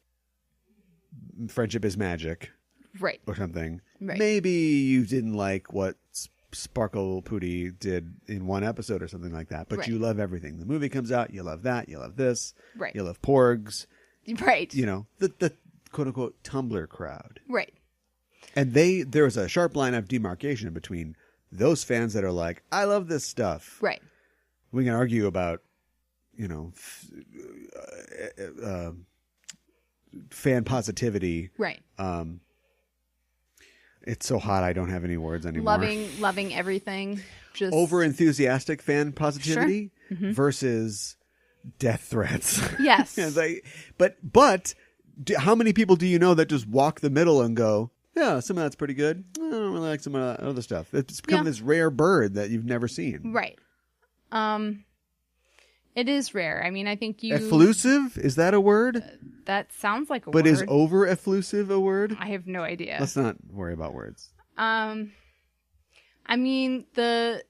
Friendship is Magic. Right. Or something. Right. Maybe you didn't like what Sparkle Pooty did in one episode or something like that, but you love everything. The movie comes out, you love that, you love this, you love Porgs. Right. The quote-unquote Tumblr crowd. Right. And there's a sharp line of demarcation between those fans that are like, I love this stuff. Right. We can argue about, fan positivity. Right. It's so hot I don't have any words anymore. Loving everything. Just over enthusiastic fan positivity. Sure. versus death threats. Yes. But how many people do you know that just walk the middle and go, yeah, some of that's pretty good. I don't really like some of that other stuff. It's become this rare bird that you've never seen. Right. It is rare. I mean, I think you... Efflusive? Is that a word? That sounds like a but word. But is over-efflusive a word? I have no idea. Let's not worry about words. I mean, the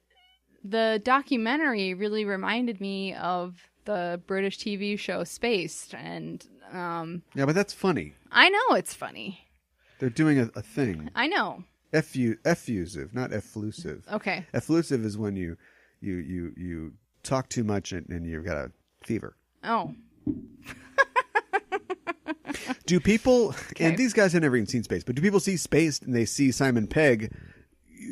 documentary really reminded me of the British TV show Spaced, and... yeah, but that's funny. I know it's funny. They're doing a thing. I know. Effusive, not efflusive. Okay. Efflusive is when you talk too much and you've got a fever. Oh. Do people, and these guys have never even seen Spaced, but do people see Spaced and they see Simon Pegg,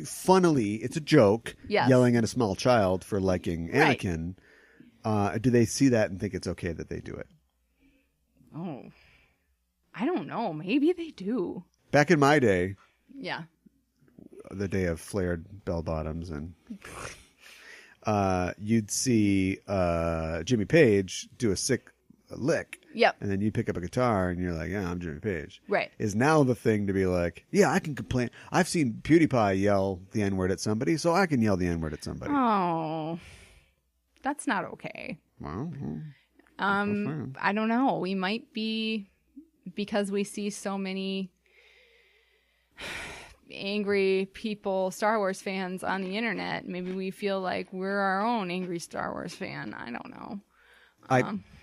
funnily, it's a joke, yelling at a small child for liking Anakin. Right. Do they see that and think it's okay that they do it? Oh. I don't know. Maybe they do. Back in my day. Yeah. The day of flared bell bottoms and... you'd see Jimmy Page do a sick lick. Yep. And then you pick up a guitar and you're like, yeah, I'm Jimmy Page. Right. Is now the thing to be like, yeah, I can complain. I've seen PewDiePie yell the N-word at somebody, so I can yell the N-word at somebody. Oh. That's not okay. Well, I don't know. We might be, because we see so many angry people, Star Wars fans on the internet, maybe we feel like we're our own angry Star Wars fan. I don't know.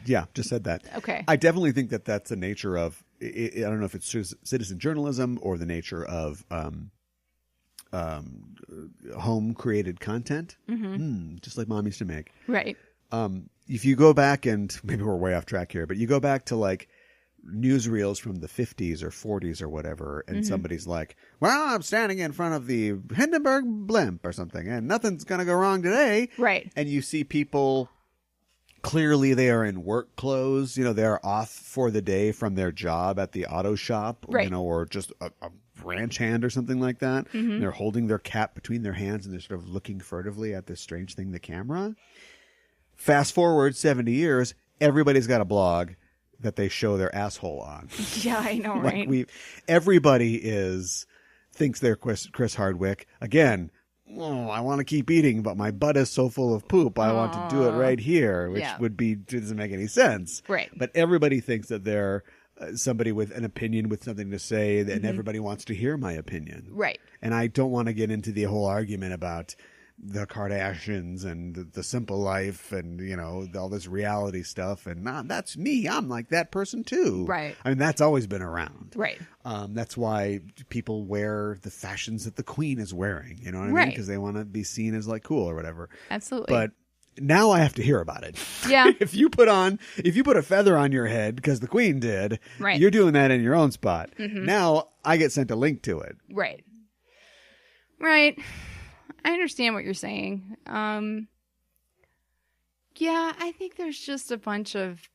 Yeah, just said that. Okay. I definitely think that that's the nature of, I don't know if it's citizen journalism or the nature of home created content, just like Mom used to make. Right. If you go back, and maybe we're way off track here, but you go back to like newsreels from the 50s or 40s or whatever, and somebody's like, well, I'm standing in front of the Hindenburg blimp or something, and nothing's going to go wrong today. Right. And you see people, clearly they are in work clothes, they're off for the day from their job at the auto shop, right. Or just a ranch hand or something like that. And they're holding their cap between their hands and they're sort of looking furtively at this strange thing, the camera. Fast forward 70 years, everybody's got a blog that they show their asshole on. Yeah, I know, right? Everybody thinks they're Chris Hardwick. Again, I want to keep eating, but my butt is so full of poop. I want to do it right here, which doesn't make any sense. Right. But everybody thinks that they're somebody with an opinion, with something to say, and everybody wants to hear my opinion. Right. And I don't want to get into the whole argument about the Kardashians and the simple life and, all this reality stuff. And that's me. I'm like that person too. Right. I mean, that's always been around. Right. That's why people wear the fashions that the Queen is wearing. You know what I mean? Because they want to be seen as like cool or whatever. Absolutely. But now I have to hear about it. Yeah. If you put a feather on your head because the Queen did, right. You're doing that in your own spot. Now I get sent a link to it. Right. Right. I understand what you're saying. Yeah, I think there's just a bunch of...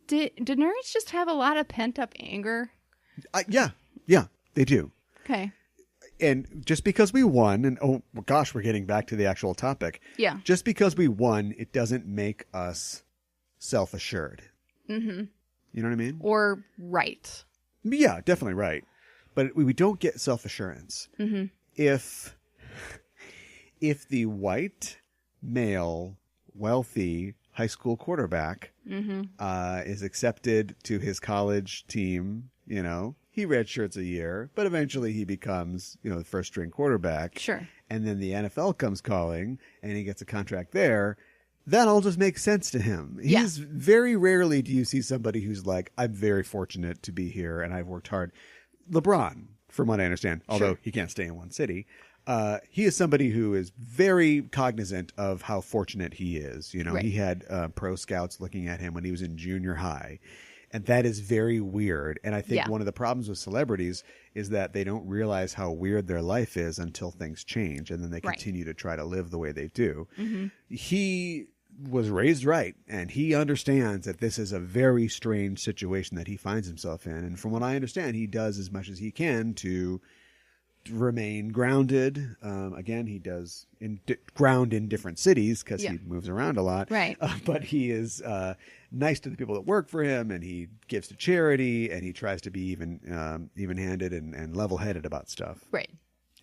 Did nerds just have a lot of pent-up anger? Yeah, they do. Okay. And just because we won, and oh gosh, we're getting back to the actual topic. Yeah. Just because we won, it doesn't make us self-assured. Mm-hmm. You know what I mean? Or right. Yeah, definitely right. But we don't get self-assurance. Mm-hmm. If the white, male, wealthy high school quarterback is accepted to his college team, he redshirts a year, but eventually he becomes, the first string quarterback. Sure. And then the NFL comes calling and he gets a contract there. That all just makes sense to him. Yeah. He's very rarely do you see somebody who's like, I'm very fortunate to be here and I've worked hard. LeBron, from what I understand, although he can't stay in one city, he is somebody who is very cognizant of how fortunate he is. Right. He had pro scouts looking at him when he was in junior high. And that is very weird. And I think one of the problems with celebrities is that they don't realize how weird their life is until things change. And then they continue to try to live the way they do. Mm-hmm. He was raised right. And he understands that this is a very strange situation that he finds himself in. And from what I understand, he does as much as he can to remain grounded. Again, he does ground in different cities because he moves around a lot. Right. But he is nice to the people that work for him, and he gives to charity, and he tries to be even-handed and level-headed about stuff. Right.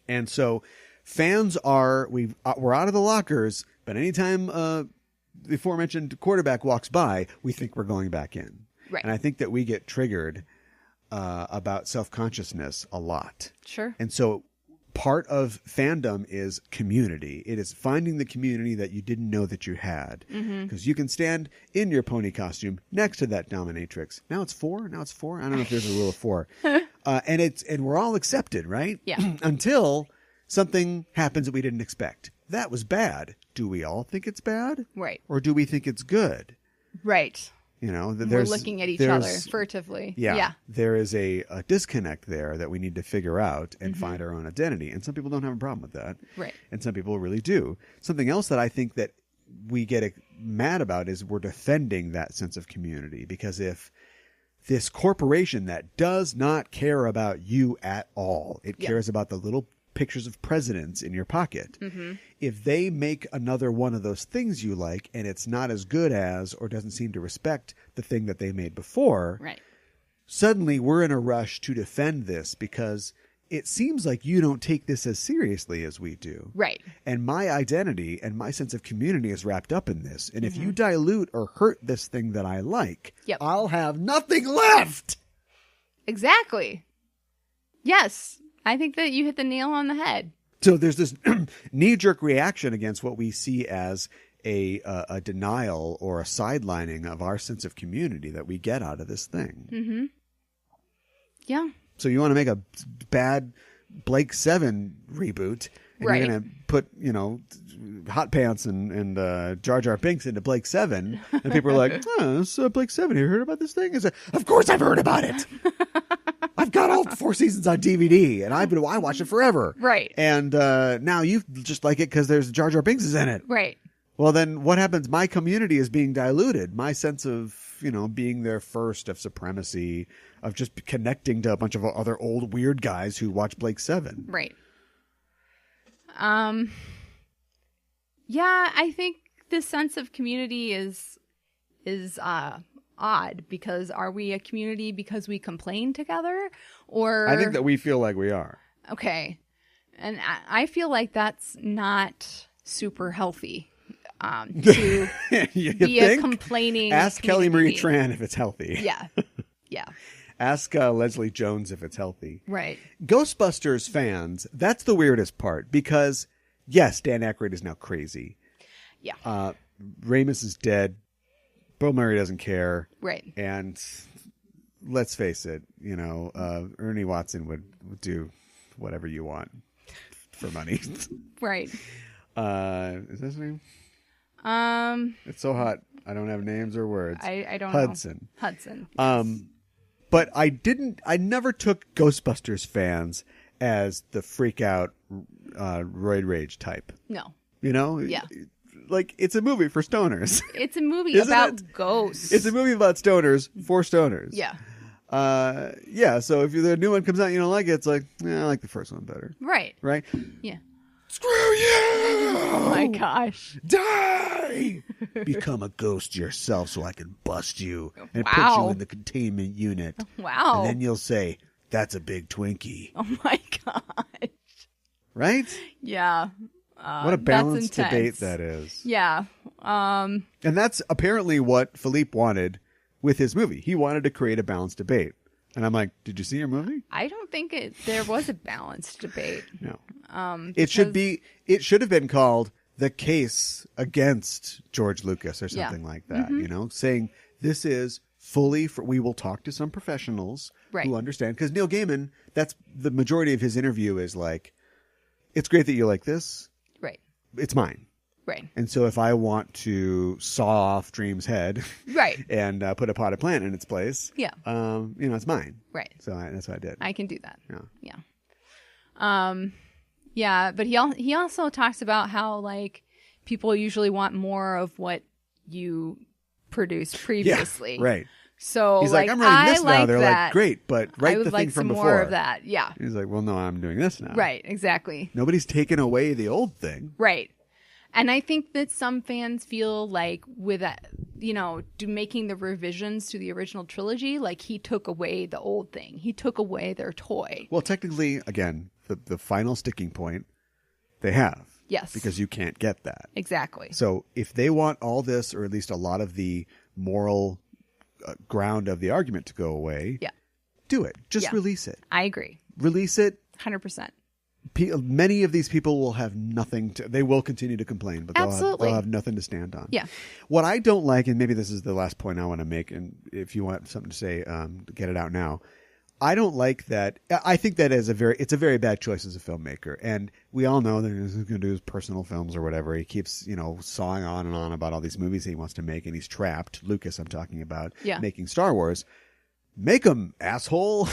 And so fans we're out of the lockers, but anytime the aforementioned quarterback walks by, we think we're going back in. Right. And I think that we get triggered about self-consciousness a lot. Sure. And so part of fandom is community. It is finding the community that you didn't know that you had. Because you can stand in your pony costume next to that dominatrix. Now it's 4. I don't know if there's a rule of 4. And we're all accepted, right? Yeah. Until something happens that we didn't expect. That was bad. Do we all think it's bad? Right. Or do we think it's good? Right. You know, we're looking at each other furtively. Yeah. There is a disconnect there that we need to figure out and find our own identity. And some people don't have a problem with that. Right. And some people really do. Something else that I think that we get mad about is we're defending that sense of community. Because if this corporation that does not care about you at all, it cares about the little pictures of presidents in your pocket. If they make another one of those things you like and it's not as good as or doesn't seem to respect the thing that they made before, right, suddenly we're in a rush to defend this because it seems like you don't take this as seriously as we do. Right. And my identity and my sense of community is wrapped up in this. And if you dilute or hurt this thing that I like, I'll have nothing left. Exactly. Yes. I think that you hit the nail on the head. So there's this knee-jerk reaction against what we see as a denial or a sidelining of our sense of community that we get out of this thing. Yeah. So you want to make a bad Blake 7 reboot, and you're going to put, Hot Pants and Jar Jar Binks into Blake 7, and people are like, oh, this is Blake 7. You heard about this thing? Of course I've heard about it. I've got all 4 seasons on DVD, and I watched it forever. Right. And now you just like it because there's Jar Jar Binks is in it. Right. Well, then what happens? My community is being diluted. My sense of, being there first, of supremacy, of just connecting to a bunch of other old weird guys who watch Blake 7. Right. Yeah, I think this sense of community is odd, because are we a community because we complain together, or I think that we feel like we are. Okay. And I feel like that's not super healthy. To be a complaining Ask community. Kelly Marie Tran if it's healthy. Yeah. Yeah. Ask Leslie Jones if it's healthy. Right. Ghostbusters fans, that's the weirdest part, because yes, Dan Aykroyd is now crazy. Yeah. Ramis is dead. Bill Murray doesn't care. Right. And let's face it, Ernie Watson would do whatever you want for money. Right. Is that his name? It's so hot. I don't have names or words. I don't Hudson. know. Hudson. But I never took Ghostbusters fans as the freak out roid rage type. No. Yeah. Like, it's a movie for stoners. It's a movie about ghosts. It's a movie about stoners for stoners. Yeah. Yeah, so if the new one comes out and you don't like it, it's like, I like the first one better. Right. Right? Yeah. Screw you! Oh my gosh. Die! Become a ghost yourself so I can bust you and put you in the containment unit. Wow. And then you'll say, that's a big Twinkie. Oh my gosh. Right? Yeah. What a balanced debate that is. Yeah. And that's apparently what Philippe wanted with his movie. He wanted to create a balanced debate. And I'm like, did you see your movie? I don't think there was a balanced debate. No. It should have been called The Case Against George Lucas or something like that, saying this is fully we will talk to some professionals who understand. Because Neil Gaiman, that's the majority of his interview is like, it's great that you like this. Right. It's mine. Right. And so if I want to saw off Dream's head and put a potted plant in its place, it's mine. Right. So that's what I did. I can do that. Yeah. Yeah, but he also talks about how, like, people usually want more of what you produced previously. Yeah, right. So He's like, I'm writing this now. They're that. like, great, but write I would the thing like from some before. more of that. Yeah. He's like, well, no, I'm doing this now. Right. Exactly. Nobody's taken away the old thing. Right. And I think that some fans feel like with that, making the revisions to the original trilogy, like he took away the old thing. He took away their toy. Well, technically, again, the final sticking point, they have. Yes. Because you can't get that. Exactly. So if they want all this, or at least a lot of the moral ground of the argument to go away, do it. Just release it. I agree. Release it. 100%. Many of these people will have nothing to, they will continue to complain, but they'll have nothing to stand on. Yeah. What I don't like, and maybe this is the last point I want to make, and if you want something to say, get it out now. I don't like that. I think that it's a very bad choice as a filmmaker. And we all know that he's going to do his personal films or whatever. He keeps, sawing on and on about all these movies he wants to make, and he's trapped. Lucas, I'm talking about, making Star Wars. Make them, asshole.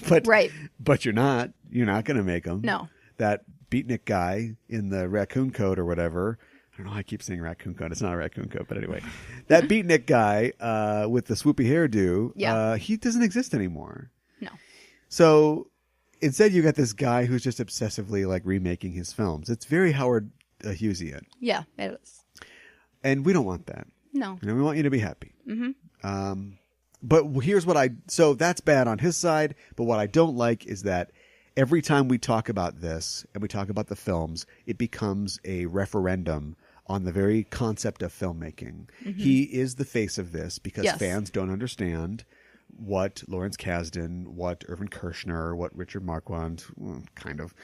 But you're not. You're not going to make them. No. That beatnik guy in the raccoon coat or whatever. I don't know. I keep saying raccoon coat. It's not a raccoon coat, but anyway, that beatnik guy with the swoopy hairdo, he doesn't exist anymore. No. So instead, you got this guy who's just obsessively like remaking his films. It's very Howard Hughesian. Yeah, it is. And we don't want that. No. We want you to be happy. Mm-hmm. But here's so that's bad on his side. But what I don't like is that every time we talk about this and we talk about the films, it becomes a referendum on the very concept of filmmaking. Mm-hmm. He is the face of this because fans don't understand what Lawrence Kasdan, what Irvin Kershner, what Richard Marquand, kind of,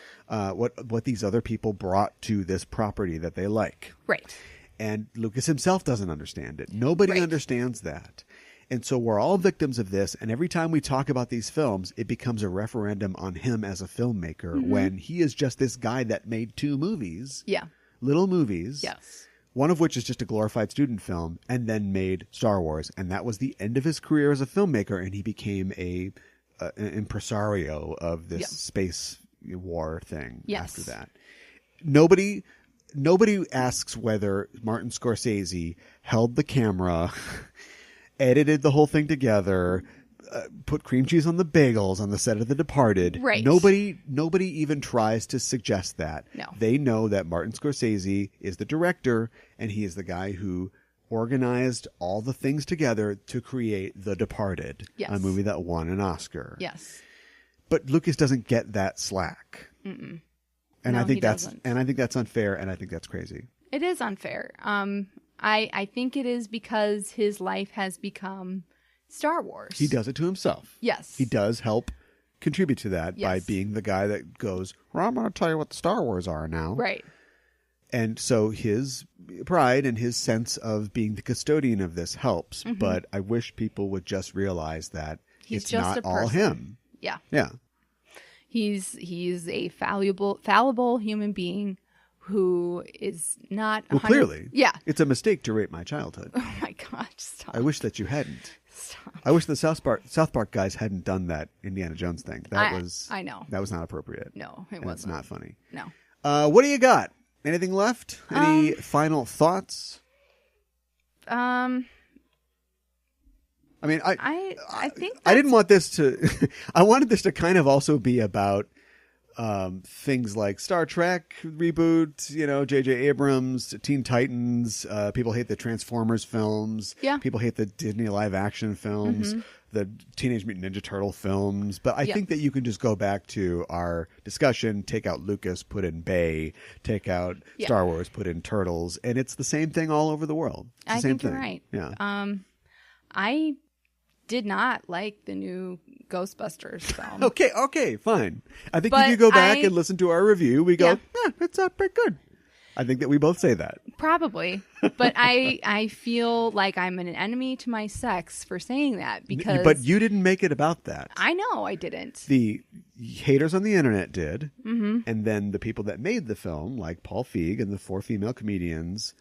what these other people brought to this property that they like. Right. And Lucas himself doesn't understand it. Nobody understands that. And so we're all victims of this. And every time we talk about these films, it becomes a referendum on him as a filmmaker when he is just this guy that made 2 movies. Yeah. Little movies. Yes. One of which is just a glorified student film, and then made Star Wars. And that was the end of his career as a filmmaker. And he became an impresario of this space war thing after that. Nobody asks whether Martin Scorsese held the camera, edited the whole thing together, put cream cheese on the bagels on the set of The Departed. Right. Nobody even tries to suggest that. No. They know that Martin Scorsese is the director, and he is the guy who organized all the things together to create The Departed, a movie that won an Oscar. Yes. But Lucas doesn't get that slack. Mm-mm. And No, I think he that's doesn't. and I think that's unfair, and I think that's crazy. It is unfair. I think it is because his life has become Star Wars. He does it to himself. Yes. He does help contribute to that by being the guy that goes, well, I'm going to tell you what the Star Wars are now. Right. And so his pride and his sense of being the custodian of this helps. Mm-hmm. But I wish people would just realize that He's it's just not a all person. him. Yeah. Yeah. He's a fallible human being who is not. Well, clearly. Yeah. It's a mistake to rape my childhood. Oh my God! Stop. I wish that you hadn't. Stop. I wish the South Park guys hadn't done that Indiana Jones thing. I know. That was not appropriate. No, it and wasn't. It's not funny. No. What do you got? Anything left? Any final thoughts? I mean, I think I didn't want this to. I wanted this to kind of also be about things like Star Trek reboot. J.J. Abrams, Teen Titans. People hate the Transformers films. Yeah. People hate the Disney live action films. Mm-hmm. The Teenage Mutant Ninja Turtle films. But I think that you can just go back to our discussion, take out Lucas, put in Bay, take out Star Wars, put in Turtles, and it's the same thing all over the world. It's the I same think thing. you're right. Yeah. I did not like the new Ghostbusters film. Okay, fine. I think if you go back and listen to our review, we go, it's pretty good. I think that we both say that. Probably. But I feel like I'm an enemy to my sex for saying that because... But you didn't make it about that. I know I didn't. The haters on the internet did. Mm-hmm. And then the people that made the film, like Paul Feig and the 4 female comedians,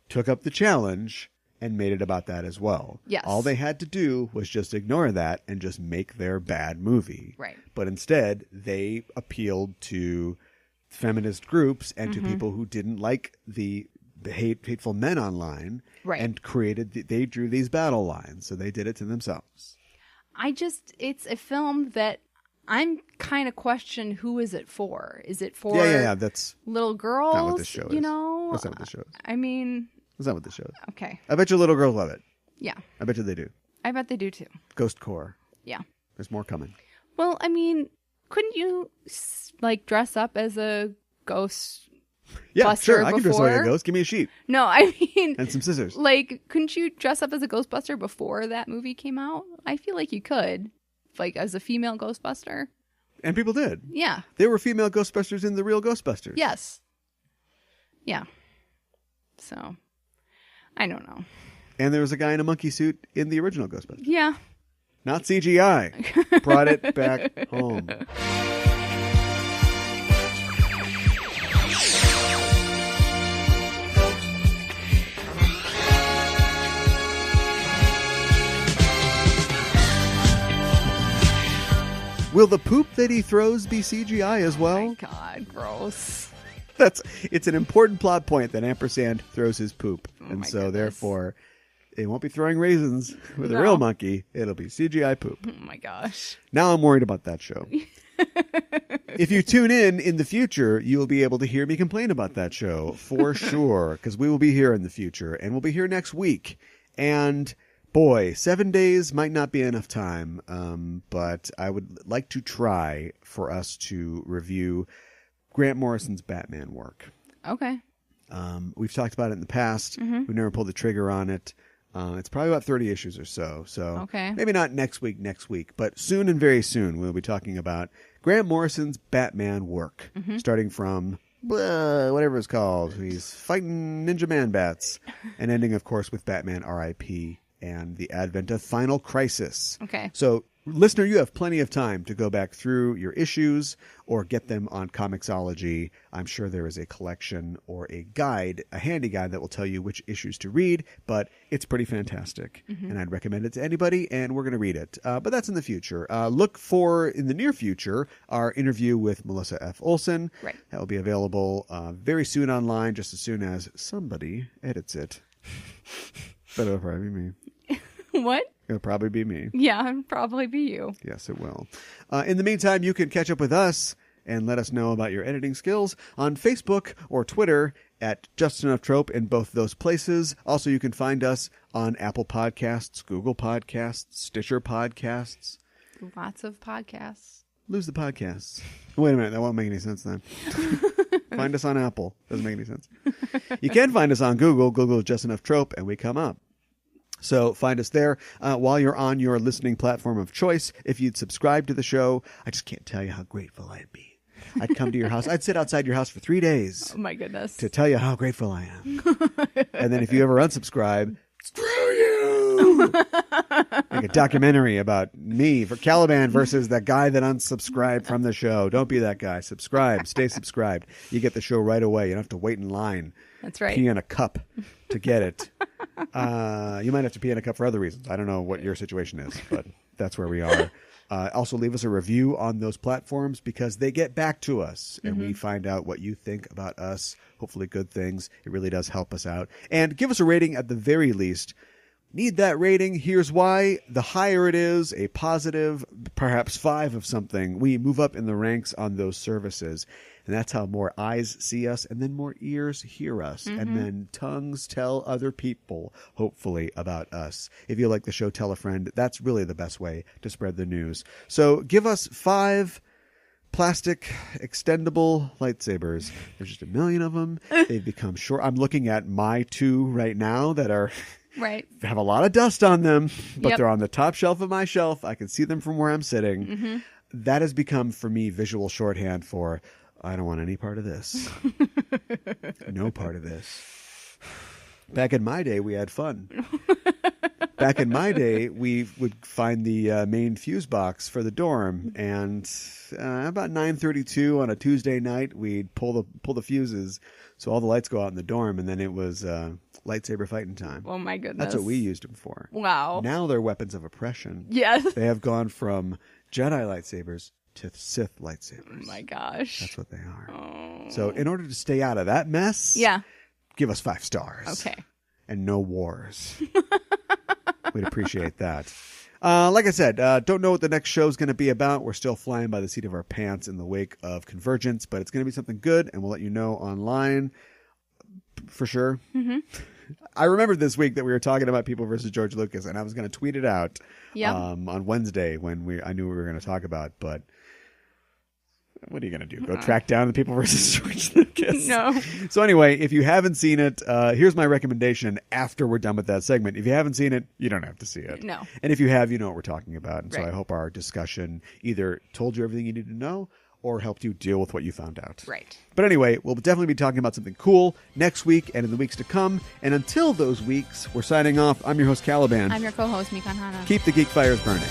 took up the challenge and made it about that as well. Yes. All they had to do was just ignore that and just make their bad movie. Right. But instead, they appealed to feminist groups and to people who didn't like the hateful men online, Right. and they drew these battle lines, so they did it to themselves. It's a film that I'm kind of question who is it for? Is it for Yeah, that's little girls? not what this show is. You know? That's not what this show is. I mean, That's not what this show is. okay. I bet you little girls love it. Yeah. I bet you they do. I bet they do too. Ghost core. Yeah. There's more coming. Well, I mean, couldn't you dress up as a ghost? Yeah, Buster sure. I can dress like a before? ghost. Give me a sheep No, I mean, and some scissors. couldn't you dress up as a Ghostbuster before that movie came out? I feel like you could, as a female Ghostbuster. And people did. Yeah. There were female Ghostbusters in the real Ghostbusters. Yes. Yeah. So, I don't know. And there was a guy in a monkey suit in the original Ghostbusters. Yeah. Not CGI. Brought it back home. Will the poop that he throws be CGI as well? Oh my God, gross. It's an important plot point that Ampersand throws his poop. And so goodness. therefore, they won't be throwing raisins with a No. real monkey. It'll be CGI poop. Oh my gosh. Now I'm worried about that show. If you tune in the future, you will be able to hear me complain about that show for sure, because we will be here in the future, and we'll be here next week. And boy, 7 days might not be enough time, but I would like to try for us to review Grant Morrison's Batman work. Okay. We've talked about it in the past. We've never pulled the trigger on it. It's probably about 30 issues or so. So Okay. maybe not next week, but soon and very soon we'll be talking about Grant Morrison's Batman work, starting from whatever it's called. He's fighting Ninja Man Bats, and ending, of course, with Batman R.I.P. and the advent of Final Crisis. Okay. So, listener, you have plenty of time to go back through your issues or get them on Comixology. I'm sure there is a collection or a guide, a handy guide that will tell you which issues to read, but it's pretty fantastic. And I'd recommend it to anybody, and we're going to read it. But that's in the future. Look for, in the near future, our interview with Melissa F. Olson. Right. That will be available very soon online, just as soon as somebody edits it. But it'll probably be me. What? It'll probably be me. Yeah, it'd probably be you. Yes, it will. In the meantime, you can catch up with us and let us know about your editing skills on Facebook or Twitter at Just Enough Trope in both those places. Also, you can find us on Apple Podcasts, Google Podcasts, Stitcher Podcasts. Lots of podcasts. Lose the podcasts. Wait a minute, that won't make any sense then. Find us on Apple. Doesn't make any sense. You can find us on Google. Google is Just Enough Trope, and we come up. So find us there while you're on your listening platform of choice. If you'd subscribe to the show, I just can't tell you how grateful I'd be. I'd come to your house. I'd sit outside your house for 3 days Oh my goodness. to tell you how grateful I am. And then if you ever unsubscribe, screw you! Make a documentary about me for Caliban versus that guy that unsubscribed from the show. Don't be that guy. Subscribe. Stay subscribed. You get the show right away. You don't have to wait in line. That's right. Pee in a cup to get it. You might have to pee in a cup for other reasons. I don't know what your situation is, but that's where we are. Also, leave us a review on those platforms because they get back to us and we find out what you think about us. Hopefully good things. It really does help us out. And give us a rating at the very least. Need that rating. Here's why. The higher it is, a positive, perhaps 5 of something, we move up in the ranks on those services. And that's how more eyes see us and then more ears hear us. And then tongues tell other people, hopefully, about us. If you like the show, tell a friend. That's really the best way to spread the news. So give us 5 plastic extendable lightsabers. There's just 1 million of them. They've become short. I'm looking at my 2 right now that are... Right. have a lot of dust on them, but Yep. they're on the top shelf of my shelf. I can see them from where I'm sitting. That has become, for me, visual shorthand for, I don't want any part of this. No part of this. Back in my day, we had fun. Back in my day, we would find the main fuse box for the dorm, and about 9:32 on a Tuesday night, we'd pull the fuses so all the lights go out in the dorm, and then it was lightsaber fighting time. Oh my goodness. That's what we used them for. Wow. Now they're weapons of oppression. Yes. They have gone from Jedi lightsabers to Sith lightsabers. Oh my gosh. That's what they are. Oh. So in order to stay out of that mess, Yeah. give us 5 stars. Okay. And no wars. We'd appreciate that. Like I said, don't know what the next show is going to be about. We're still flying by the seat of our pants in the wake of Convergence, but it's going to be something good, and we'll let you know online for sure. Mm-hmm. I remembered this week that we were talking about People versus George Lucas, and I was going to tweet it out on Wednesday when I knew we were going to talk about, but what are you going to do? Go track down the People versus George Lucas? No. So anyway, if you haven't seen it, here's my recommendation after we're done with that segment. If you haven't seen it, you don't have to see it. No. And if you have, you know what we're talking about. And so Right. I hope our discussion either told you everything you need to know or helped you deal with what you found out. Right. But anyway, we'll definitely be talking about something cool next week and in the weeks to come. And until those weeks, we're signing off. I'm your host, Caliban. I'm your co-host, Mikan Hana. Keep the geek fires burning.